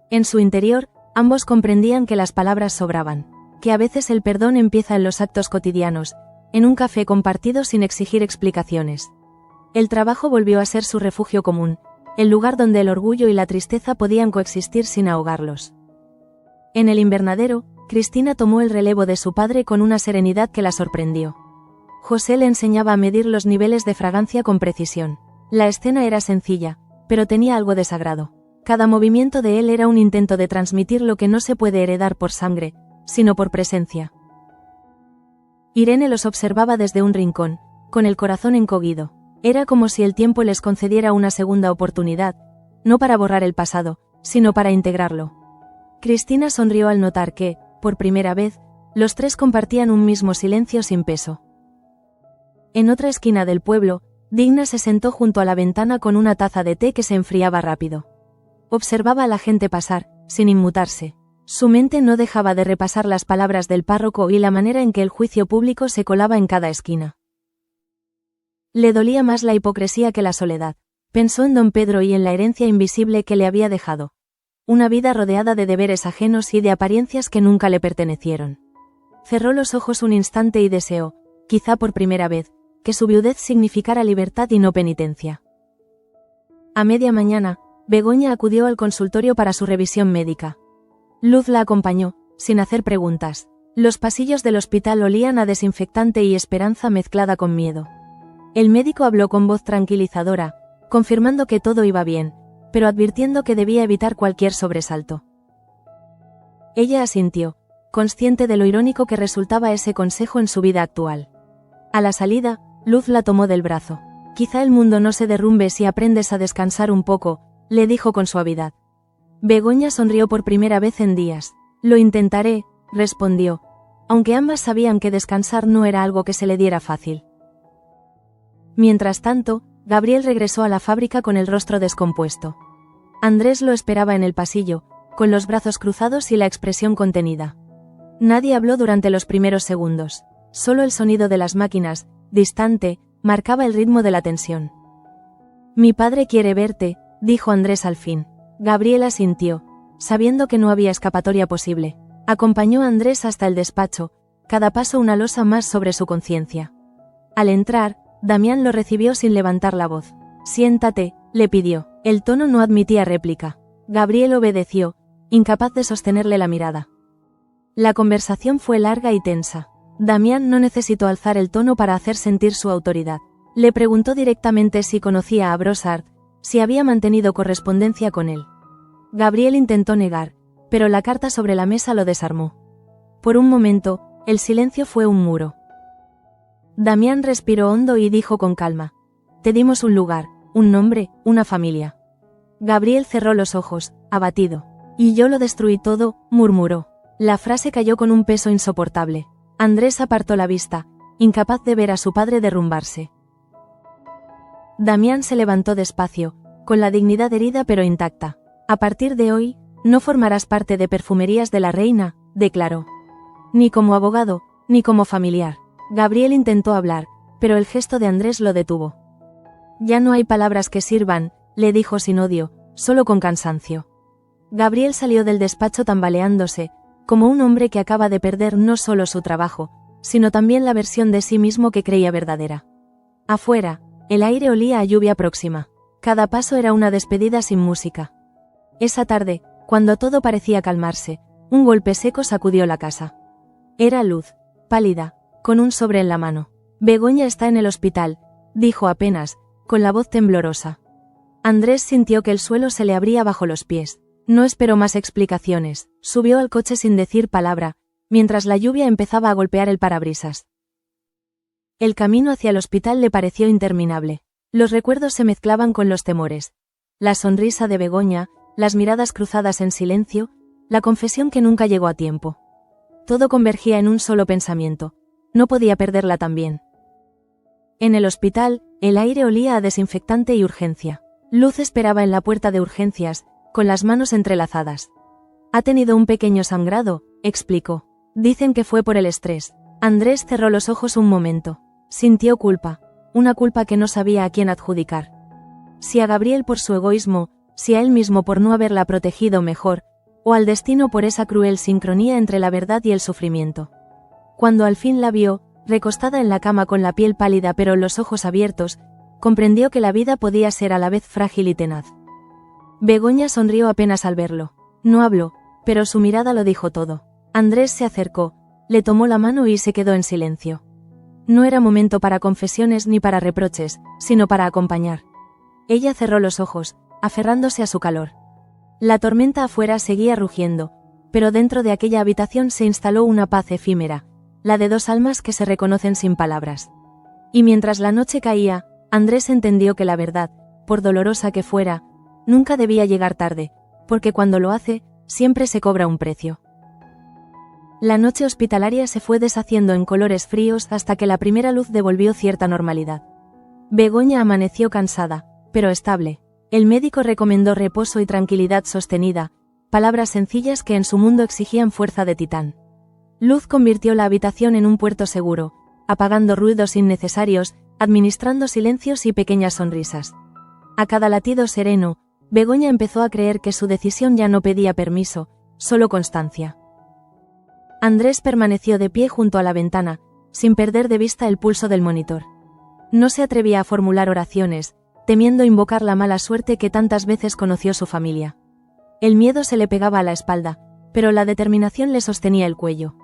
A: En su interior, ambos comprendían que las palabras sobraban, que a veces el perdón empieza en los actos cotidianos, en un café compartido sin exigir explicaciones. El trabajo volvió a ser su refugio común, el lugar donde el orgullo y la tristeza podían coexistir sin ahogarlos. En el invernadero, Cristina tomó el relevo de su padre con una serenidad que la sorprendió. José le enseñaba a medir los niveles de fragancia con precisión. La escena era sencilla, pero tenía algo de sagrado. Cada movimiento de él era un intento de transmitir lo que no se puede heredar por sangre, sino por presencia. Irene los observaba desde un rincón, con el corazón encogido. Era como si el tiempo les concediera una segunda oportunidad, no para borrar el pasado, sino para integrarlo. Cristina sonrió al notar que, por primera vez, los tres compartían un mismo silencio sin peso. En otra esquina del pueblo, Digna se sentó junto a la ventana con una taza de té que se enfriaba rápido. Observaba a la gente pasar, sin inmutarse. Su mente no dejaba de repasar las palabras del párroco y la manera en que el juicio público se colaba en cada esquina. Le dolía más la hipocresía que la soledad. Pensó en don Pedro y en la herencia invisible que le había dejado. Una vida rodeada de deberes ajenos y de apariencias que nunca le pertenecieron. Cerró los ojos un instante y deseó, quizá por primera vez, que su viudez significara libertad y no penitencia. A media mañana, Begoña acudió al consultorio para su revisión médica. Luz la acompañó, sin hacer preguntas. Los pasillos del hospital olían a desinfectante y esperanza mezclada con miedo. El médico habló con voz tranquilizadora, confirmando que todo iba bien, pero advirtiendo que debía evitar cualquier sobresalto. Ella asintió, consciente de lo irónico que resultaba ese consejo en su vida actual. A la salida, Luz la tomó del brazo. Quizá el mundo no se derrumbe si aprendes a descansar un poco, le dijo con suavidad. Begoña sonrió por primera vez en días. Lo intentaré, respondió, aunque ambas sabían que descansar no era algo que se le diera fácil. Mientras tanto, Gabriel regresó a la fábrica con el rostro descompuesto. Andrés lo esperaba en el pasillo, con los brazos cruzados y la expresión contenida. Nadie habló durante los primeros segundos. Solo el sonido de las máquinas, distante, marcaba el ritmo de la tensión. «Mi padre quiere verte», dijo Andrés al fin. Gabriel asintió, sabiendo que no había escapatoria posible. Acompañó a Andrés hasta el despacho, cada paso una losa más sobre su conciencia. Al entrar, Damián lo recibió sin levantar la voz. «Siéntate», le pidió. El tono no admitía réplica. Gabriel obedeció, incapaz de sostenerle la mirada. La conversación fue larga y tensa. Damián no necesitó alzar el tono para hacer sentir su autoridad. Le preguntó directamente si conocía a Brossard, si había mantenido correspondencia con él. Gabriel intentó negar, pero la carta sobre la mesa lo desarmó. Por un momento, el silencio fue un muro. Damián respiró hondo y dijo con calma: «Te dimos un lugar, un nombre, una familia». Gabriel cerró los ojos, abatido. «Y yo lo destruí todo», murmuró. La frase cayó con un peso insoportable. Andrés apartó la vista, incapaz de ver a su padre derrumbarse. Damián se levantó despacio, con la dignidad herida pero intacta. «A partir de hoy, no formarás parte de Perfumerías de la Reina», declaró. «Ni como abogado, ni como familiar». Gabriel intentó hablar, pero el gesto de Andrés lo detuvo. «Ya no hay palabras que sirvan», le dijo sin odio, solo con cansancio. Gabriel salió del despacho tambaleándose, como un hombre que acaba de perder no solo su trabajo, sino también la versión de sí mismo que creía verdadera. Afuera, el aire olía a lluvia próxima. Cada paso era una despedida sin música. Esa tarde, cuando todo parecía calmarse, un golpe seco sacudió la casa. Era Luz, pálida, con un sobre en la mano. «Begoña está en el hospital», dijo apenas, con la voz temblorosa. Andrés sintió que el suelo se le abría bajo los pies. No esperó más explicaciones, subió al coche sin decir palabra, mientras la lluvia empezaba a golpear el parabrisas. El camino hacia el hospital le pareció interminable. Los recuerdos se mezclaban con los temores. La sonrisa de Begoña, las miradas cruzadas en silencio, la confesión que nunca llegó a tiempo. Todo convergía en un solo pensamiento. No podía perderla también. En el hospital, el aire olía a desinfectante y urgencia. Luz esperaba en la puerta de urgencias, con las manos entrelazadas. «Ha tenido un pequeño sangrado», explicó. «Dicen que fue por el estrés». Andrés cerró los ojos un momento. Sintió culpa, una culpa que no sabía a quién adjudicar. Si a Gabriel por su egoísmo, si a él mismo por no haberla protegido mejor, o al destino por esa cruel sincronía entre la verdad y el sufrimiento. Cuando al fin la vio, recostada en la cama con la piel pálida pero los ojos abiertos, comprendió que la vida podía ser a la vez frágil y tenaz. Begoña sonrió apenas al verlo. No habló, pero su mirada lo dijo todo. Andrés se acercó, le tomó la mano y se quedó en silencio. No era momento para confesiones ni para reproches, sino para acompañar. Ella cerró los ojos, aferrándose a su calor. La tormenta afuera seguía rugiendo, pero dentro de aquella habitación se instaló una paz efímera, la de dos almas que se reconocen sin palabras. Y mientras la noche caía, Andrés entendió que la verdad, por dolorosa que fuera, nunca debía llegar tarde, porque cuando lo hace, siempre se cobra un precio. La noche hospitalaria se fue deshaciendo en colores fríos hasta que la primera luz devolvió cierta normalidad. Begoña amaneció cansada, pero estable. El médico recomendó reposo y tranquilidad sostenida, palabras sencillas que en su mundo exigían fuerza de titán. Luz convirtió la habitación en un puerto seguro, apagando ruidos innecesarios, administrando silencios y pequeñas sonrisas. A cada latido sereno, Begoña empezó a creer que su decisión ya no pedía permiso, solo constancia. Andrés permaneció de pie junto a la ventana, sin perder de vista el pulso del monitor. No se atrevía a formular oraciones, temiendo invocar la mala suerte que tantas veces conoció su familia. El miedo se le pegaba a la espalda, pero la determinación le sostenía el cuello.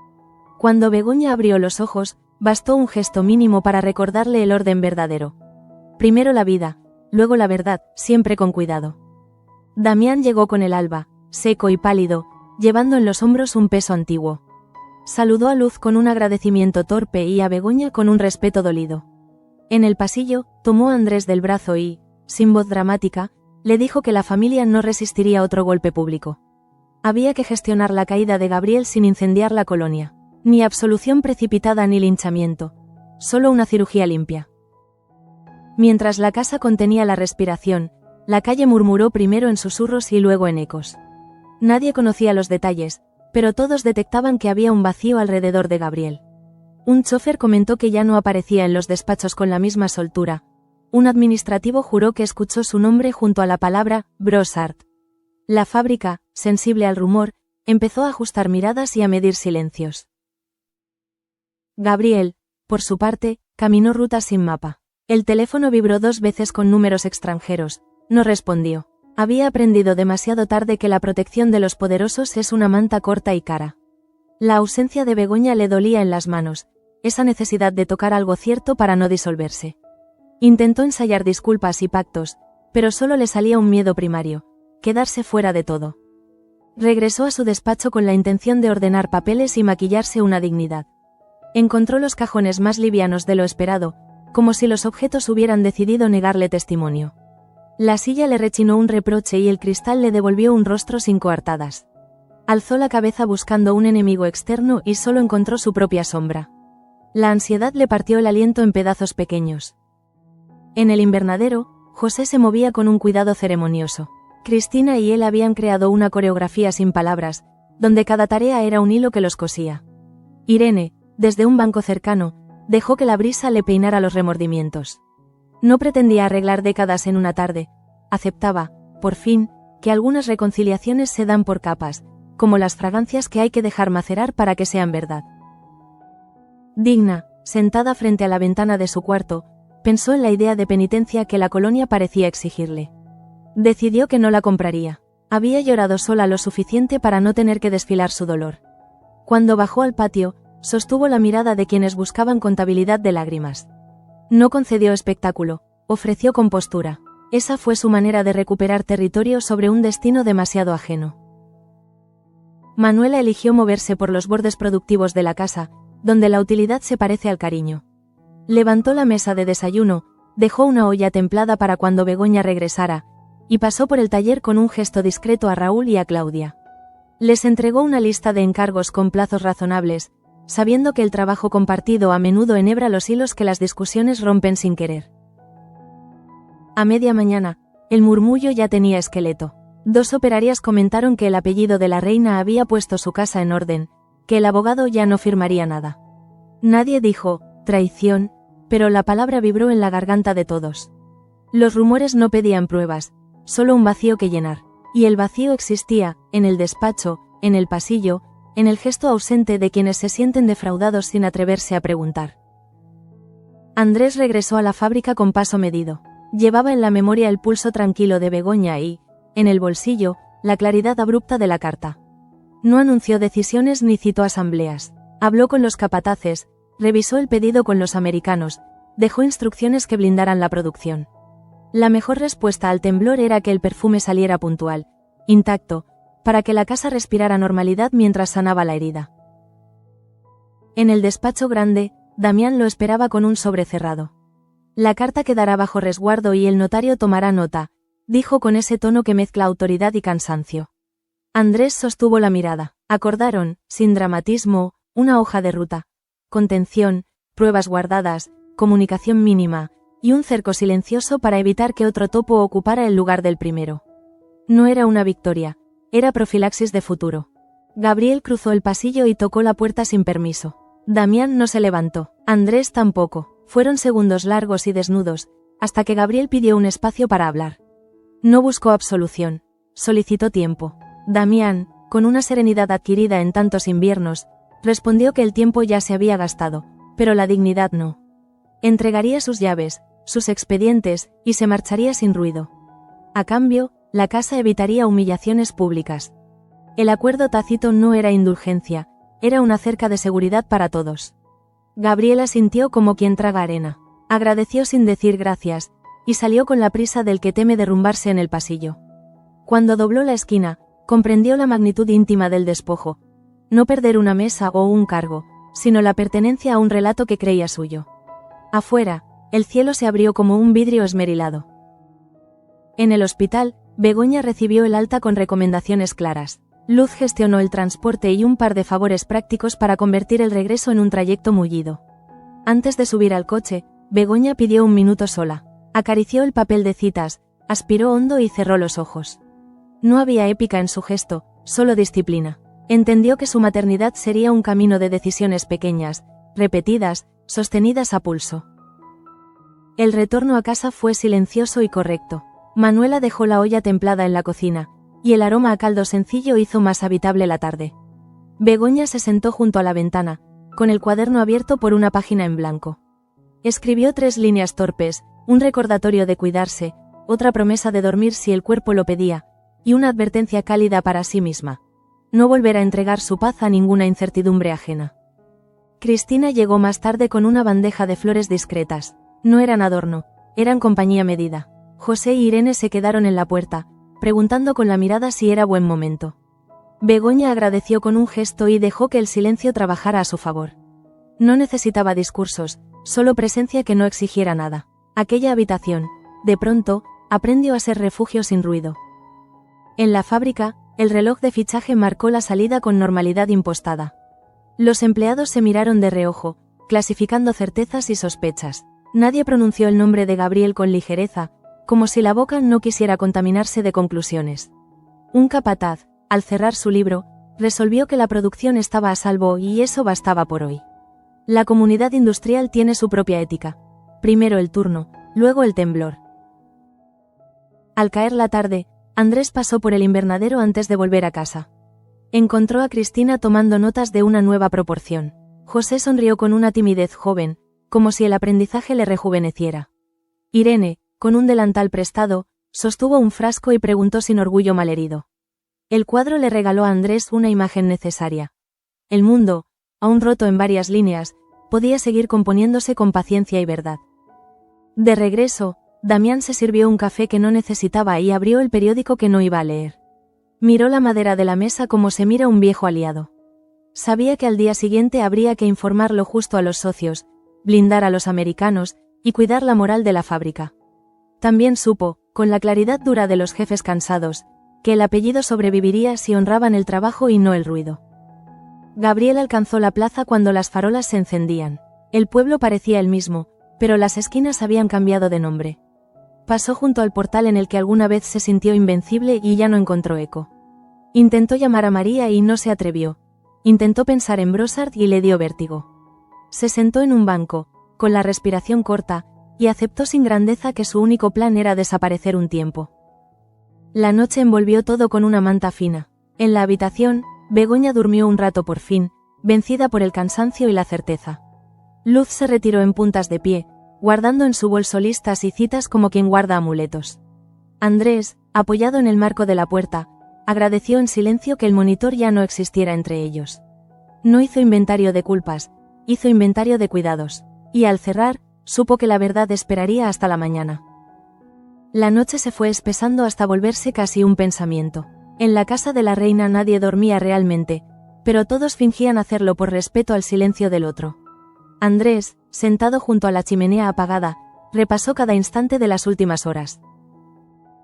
A: Cuando Begoña abrió los ojos, bastó un gesto mínimo para recordarle el orden verdadero. Primero la vida, luego la verdad, siempre con cuidado. Damián llegó con el alba, seco y pálido, llevando en los hombros un peso antiguo. Saludó a Luz con un agradecimiento torpe y a Begoña con un respeto dolido. En el pasillo, tomó a Andrés del brazo y, sin voz dramática, le dijo que la familia no resistiría otro golpe público. Había que gestionar la caída de Gabriel sin incendiar la colonia. Ni absolución precipitada ni linchamiento. Solo una cirugía limpia. Mientras la casa contenía la respiración, la calle murmuró primero en susurros y luego en ecos. Nadie conocía los detalles, pero todos detectaban que había un vacío alrededor de Gabriel. Un chofer comentó que ya no aparecía en los despachos con la misma soltura. Un administrativo juró que escuchó su nombre junto a la palabra Brossard. La fábrica, sensible al rumor, empezó a ajustar miradas y a medir silencios. Gabriel, por su parte, caminó rutas sin mapa. El teléfono vibró 2 veces con números extranjeros. No respondió. Había aprendido demasiado tarde que la protección de los poderosos es una manta corta y cara. La ausencia de Begoña le dolía en las manos, esa necesidad de tocar algo cierto para no disolverse. Intentó ensayar disculpas y pactos, pero solo le salía un miedo primario: quedarse fuera de todo. Regresó a su despacho con la intención de ordenar papeles y maquillarse una dignidad. Encontró los cajones más livianos de lo esperado, como si los objetos hubieran decidido negarle testimonio. La silla le rechinó un reproche y el cristal le devolvió un rostro sin coartadas. Alzó la cabeza buscando un enemigo externo y solo encontró su propia sombra. La ansiedad le partió el aliento en pedazos pequeños. En el invernadero, José se movía con un cuidado ceremonioso. Cristina y él habían creado una coreografía sin palabras, donde cada tarea era un hilo que los cosía. Irene, desde un banco cercano, dejó que la brisa le peinara los remordimientos. No pretendía arreglar décadas en una tarde, aceptaba, por fin, que algunas reconciliaciones se dan por capas, como las fragancias que hay que dejar macerar para que sean verdad. Digna, sentada frente a la ventana de su cuarto, pensó en la idea de penitencia que la colonia parecía exigirle. Decidió que no la compraría. Había llorado sola lo suficiente para no tener que desfilar su dolor. Cuando bajó al patio, sostuvo la mirada de quienes buscaban contabilidad de lágrimas. No concedió espectáculo, ofreció compostura. Esa fue su manera de recuperar territorio sobre un destino demasiado ajeno. Manuela eligió moverse por los bordes productivos de la casa, donde la utilidad se parece al cariño. Levantó la mesa de desayuno, dejó una olla templada para cuando Begoña regresara, y pasó por el taller con un gesto discreto a Raúl y a Claudia. Les entregó una lista de encargos con plazos razonables, sabiendo que el trabajo compartido a menudo enhebra los hilos que las discusiones rompen sin querer. A media mañana, el murmullo ya tenía esqueleto. 2 operarias comentaron que el apellido de la reina había puesto su casa en orden, que el abogado ya no firmaría nada. Nadie dijo traición, pero la palabra vibró en la garganta de todos. Los rumores no pedían pruebas, solo un vacío que llenar. Y el vacío existía, en el despacho, en el pasillo, en el gesto ausente de quienes se sienten defraudados sin atreverse a preguntar. Andrés regresó a la fábrica con paso medido. Llevaba en la memoria el pulso tranquilo de Begoña y, en el bolsillo, la claridad abrupta de la carta. No anunció decisiones ni citó asambleas. Habló con los capataces, revisó el pedido con los americanos, dejó instrucciones que blindaran la producción. La mejor respuesta al temblor era que el perfume saliera puntual, intacto, para que la casa respirara normalidad mientras sanaba la herida. En el despacho grande, Damián lo esperaba con un sobre cerrado. La carta quedará bajo resguardo y el notario tomará nota, dijo con ese tono que mezcla autoridad y cansancio. Andrés sostuvo la mirada. Acordaron, sin dramatismo, una hoja de ruta. Contención, pruebas guardadas, comunicación mínima, y un cerco silencioso para evitar que otro topo ocupara el lugar del primero. No era una victoria, era profilaxis de futuro. Gabriel cruzó el pasillo y tocó la puerta sin permiso. Damián no se levantó, Andrés tampoco. Fueron segundos largos y desnudos, hasta que Gabriel pidió un espacio para hablar. No buscó absolución, solicitó tiempo. Damián, con una serenidad adquirida en tantos inviernos, respondió que el tiempo ya se había gastado, pero la dignidad no. Entregaría sus llaves, sus expedientes, y se marcharía sin ruido. A cambio, la casa evitaría humillaciones públicas. El acuerdo tácito no era indulgencia, era una cerca de seguridad para todos. Gabriela sintió como quien traga arena. Agradeció sin decir gracias, y salió con la prisa del que teme derrumbarse en el pasillo. Cuando dobló la esquina, comprendió la magnitud íntima del despojo. No perder una mesa o un cargo, sino la pertenencia a un relato que creía suyo. Afuera, el cielo se abrió como un vidrio esmerilado. En el hospital, Begoña recibió el alta con recomendaciones claras. Luz gestionó el transporte y un par de favores prácticos para convertir el regreso en un trayecto mullido. Antes de subir al coche, Begoña pidió un minuto sola. Acarició el papel de citas, aspiró hondo y cerró los ojos. No había épica en su gesto, solo disciplina. Entendió que su maternidad sería un camino de decisiones pequeñas, repetidas, sostenidas a pulso. El retorno a casa fue silencioso y correcto. Manuela dejó la olla templada en la cocina, y el aroma a caldo sencillo hizo más habitable la tarde. Begoña se sentó junto a la ventana, con el cuaderno abierto por una página en blanco. Escribió 3 líneas torpes, un recordatorio de cuidarse, otra promesa de dormir si el cuerpo lo pedía, y una advertencia cálida para sí misma. No volver a entregar su paz a ninguna incertidumbre ajena. Cristina llegó más tarde con una bandeja de flores discretas. No eran adorno, eran compañía medida. José y Irene se quedaron en la puerta, preguntando con la mirada si era buen momento. Begoña agradeció con un gesto y dejó que el silencio trabajara a su favor. No necesitaba discursos, solo presencia que no exigiera nada. Aquella habitación, de pronto, aprendió a ser refugio sin ruido. En la fábrica, el reloj de fichaje marcó la salida con normalidad impostada. Los empleados se miraron de reojo, clasificando certezas y sospechas. Nadie pronunció el nombre de Gabriel con ligereza, como si la boca no quisiera contaminarse de conclusiones. Un capataz, al cerrar su libro, resolvió que la producción estaba a salvo y eso bastaba por hoy. La comunidad industrial tiene su propia ética. Primero el turno, luego el temblor. Al caer la tarde, Andrés pasó por el invernadero antes de volver a casa. Encontró a Cristina tomando notas de una nueva proporción. José sonrió con una timidez joven, como si el aprendizaje le rejuveneciera. Irene, con un delantal prestado, sostuvo un frasco y preguntó sin orgullo malherido. El cuadro le regaló a Andrés una imagen necesaria. El mundo, aún roto en varias líneas, podía seguir componiéndose con paciencia y verdad. De regreso, Damián se sirvió un café que no necesitaba y abrió el periódico que no iba a leer. Miró la madera de la mesa como se mira un viejo aliado. Sabía que al día siguiente habría que informar lo justo a los socios, blindar a los americanos, y cuidar la moral de la fábrica. También supo, con la claridad dura de los jefes cansados, que el apellido sobreviviría si honraban el trabajo y no el ruido. Gabriel alcanzó la plaza cuando las farolas se encendían. El pueblo parecía el mismo, pero las esquinas habían cambiado de nombre. Pasó junto al portal en el que alguna vez se sintió invencible y ya no encontró eco. Intentó llamar a María y no se atrevió. Intentó pensar en Brossard y le dio vértigo. Se sentó en un banco, con la respiración corta, y aceptó sin grandeza que su único plan era desaparecer un tiempo. La noche envolvió todo con una manta fina. En la habitación, Begoña durmió un rato por fin, vencida por el cansancio y la certeza. Luz se retiró en puntas de pie, guardando en su bolso listas y citas como quien guarda amuletos. Andrés, apoyado en el marco de la puerta, agradeció en silencio que el monitor ya no existiera entre ellos. No hizo inventario de culpas, hizo inventario de cuidados, y al cerrar, supo que la verdad esperaría hasta la mañana. La noche se fue espesando hasta volverse casi un pensamiento. En la casa de la reina nadie dormía realmente, pero todos fingían hacerlo por respeto al silencio del otro. Andrés, sentado junto a la chimenea apagada, repasó cada instante de las últimas horas.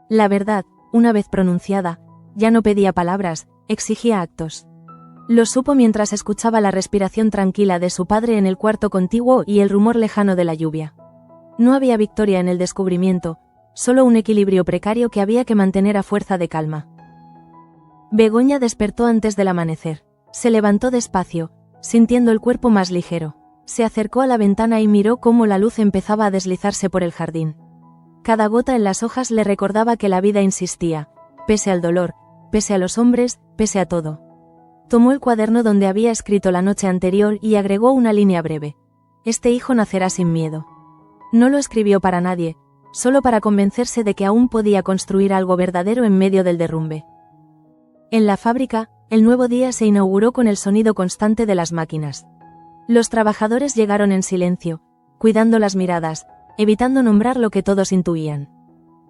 A: La verdad, una vez pronunciada, ya no pedía palabras, exigía actos. Lo supo mientras escuchaba la respiración tranquila de su padre en el cuarto contiguo y el rumor lejano de la lluvia. No había victoria en el descubrimiento, solo un equilibrio precario que había que mantener a fuerza de calma. Begoña despertó antes del amanecer. Se levantó despacio, sintiendo el cuerpo más ligero. Se acercó a la ventana y miró cómo la luz empezaba a deslizarse por el jardín. Cada gota en las hojas le recordaba que la vida insistía, pese al dolor, pese a los hombres, pese a todo. Tomó el cuaderno donde había escrito la noche anterior y agregó una línea breve. Este hijo nacerá sin miedo. No lo escribió para nadie, solo para convencerse de que aún podía construir algo verdadero en medio del derrumbe. En la fábrica, el nuevo día se inauguró con el sonido constante de las máquinas. Los trabajadores llegaron en silencio, cuidando las miradas, evitando nombrar lo que todos intuían.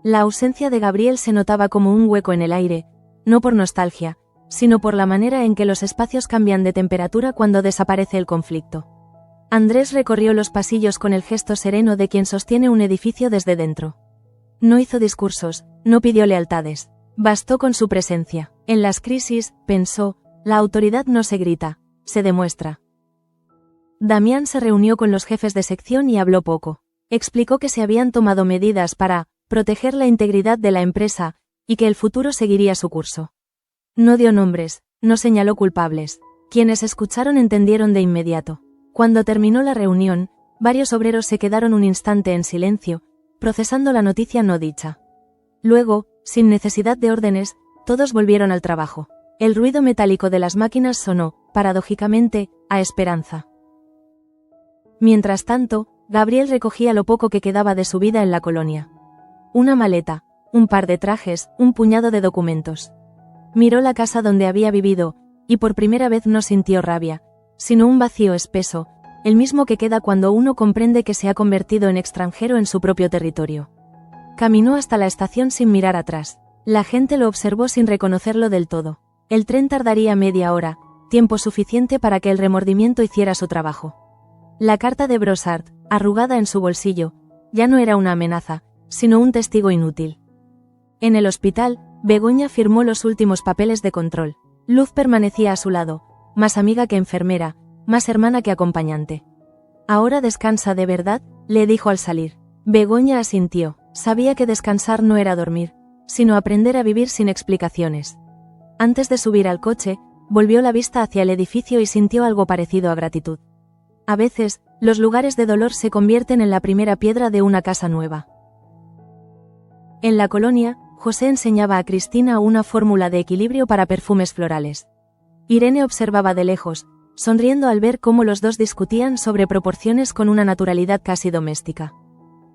A: La ausencia de Gabriel se notaba como un hueco en el aire, no por nostalgia, sino por la manera en que los espacios cambian de temperatura cuando desaparece el conflicto. Andrés recorrió los pasillos con el gesto sereno de quien sostiene un edificio desde dentro. No hizo discursos, no pidió lealtades. Bastó con su presencia. En las crisis, pensó, la autoridad no se grita, se demuestra. Damián se reunió con los jefes de sección y habló poco. Explicó que se habían tomado medidas para proteger la integridad de la empresa y que el futuro seguiría su curso. No dio nombres, no señaló culpables. Quienes escucharon entendieron de inmediato. Cuando terminó la reunión, varios obreros se quedaron un instante en silencio, procesando la noticia no dicha. Luego, sin necesidad de órdenes, todos volvieron al trabajo. El ruido metálico de las máquinas sonó, paradójicamente, a esperanza. Mientras tanto, Gabriel recogía lo poco que quedaba de su vida en la colonia. Una maleta, un par de trajes, un puñado de documentos. Miró la casa donde había vivido, y por primera vez no sintió rabia, sino un vacío espeso, el mismo que queda cuando uno comprende que se ha convertido en extranjero en su propio territorio. Caminó hasta la estación sin mirar atrás. La gente lo observó sin reconocerlo del todo. El tren tardaría media hora, tiempo suficiente para que el remordimiento hiciera su trabajo. La carta de Brossard, arrugada en su bolsillo, ya no era una amenaza, sino un testigo inútil. En el hospital, Begoña firmó los últimos papeles de control. Luz permanecía a su lado, más amiga que enfermera, más hermana que acompañante. «Ahora descansa de verdad», le dijo al salir. Begoña asintió. Sabía que descansar no era dormir, sino aprender a vivir sin explicaciones. Antes de subir al coche, volvió la vista hacia el edificio y sintió algo parecido a gratitud. A veces, los lugares de dolor se convierten en la primera piedra de una casa nueva. En la colonia, José enseñaba a Cristina una fórmula de equilibrio para perfumes florales. Irene observaba de lejos, sonriendo al ver cómo los dos discutían sobre proporciones con una naturalidad casi doméstica.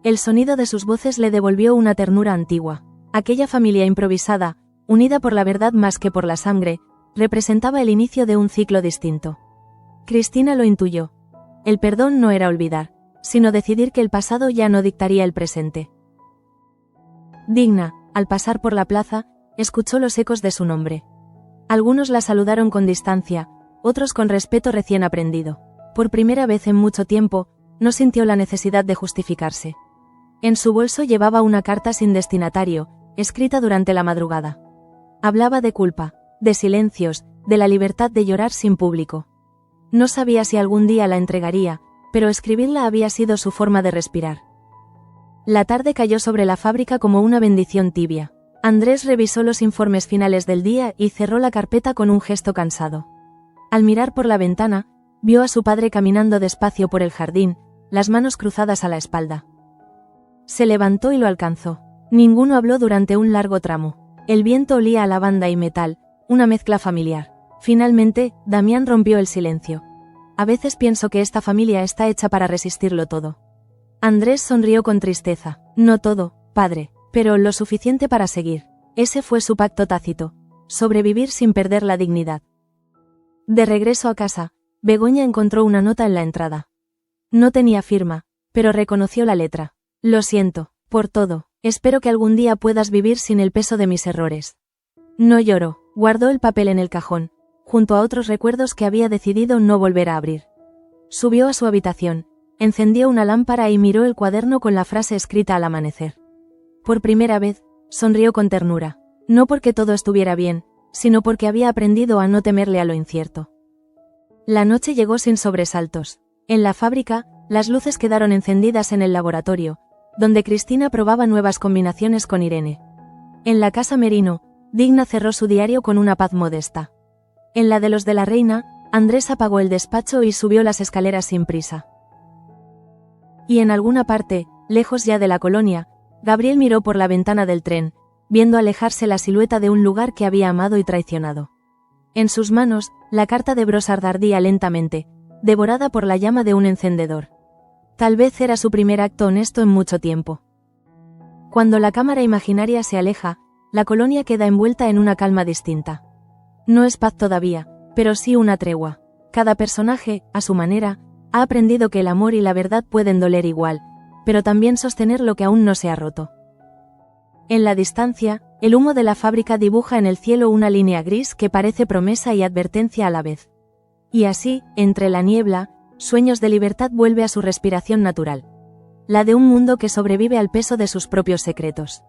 A: El sonido de sus voces le devolvió una ternura antigua. Aquella familia improvisada, unida por la verdad más que por la sangre, representaba el inicio de un ciclo distinto. Cristina lo intuyó. El perdón no era olvidar, sino decidir que el pasado ya no dictaría el presente. Digna, al pasar por la plaza, escuchó los ecos de su nombre. Algunos la saludaron con distancia, otros con respeto recién aprendido. Por primera vez en mucho tiempo, no sintió la necesidad de justificarse. En su bolso llevaba una carta sin destinatario, escrita durante la madrugada. Hablaba de culpa, de silencios, de la libertad de llorar sin público. No sabía si algún día la entregaría, pero escribirla había sido su forma de respirar. La tarde cayó sobre la fábrica como una bendición tibia. Andrés revisó los informes finales del día y cerró la carpeta con un gesto cansado. Al mirar por la ventana, vio a su padre caminando despacio por el jardín, las manos cruzadas a la espalda. Se levantó y lo alcanzó. Ninguno habló durante un largo tramo. El viento olía a lavanda y metal, una mezcla familiar. Finalmente, Damián rompió el silencio. A veces pienso que esta familia está hecha para resistirlo todo. Andrés sonrió con tristeza. No todo, padre, pero lo suficiente para seguir. Ese fue su pacto tácito. Sobrevivir sin perder la dignidad. De regreso a casa, Begoña encontró una nota en la entrada. No tenía firma, pero reconoció la letra. Lo siento, por todo, espero que algún día puedas vivir sin el peso de mis errores. No lloró, guardó el papel en el cajón, junto a otros recuerdos que había decidido no volver a abrir. Subió a su habitación, encendió una lámpara y miró el cuaderno con la frase escrita al amanecer. Por primera vez, sonrió con ternura, no porque todo estuviera bien, sino porque había aprendido a no temerle a lo incierto. La noche llegó sin sobresaltos. En la fábrica, las luces quedaron encendidas en el laboratorio, donde Cristina probaba nuevas combinaciones con Irene. En la casa Merino, Digna cerró su diario con una paz modesta. En la de los de la reina, Andrés apagó el despacho y subió las escaleras sin prisa. Y en alguna parte, lejos ya de la colonia, Gabriel miró por la ventana del tren, viendo alejarse la silueta de un lugar que había amado y traicionado. En sus manos, la carta de Brossard ardía lentamente, devorada por la llama de un encendedor. Tal vez era su primer acto honesto en mucho tiempo. Cuando la cámara imaginaria se aleja, la colonia queda envuelta en una calma distinta. No es paz todavía, pero sí una tregua. Cada personaje, a su manera, ha aprendido que el amor y la verdad pueden doler igual, pero también sostener lo que aún no se ha roto. En la distancia, el humo de la fábrica dibuja en el cielo una línea gris que parece promesa y advertencia a la vez. Y así, entre la niebla, Sueños de Libertad vuelve a su respiración natural. La de un mundo que sobrevive al peso de sus propios secretos.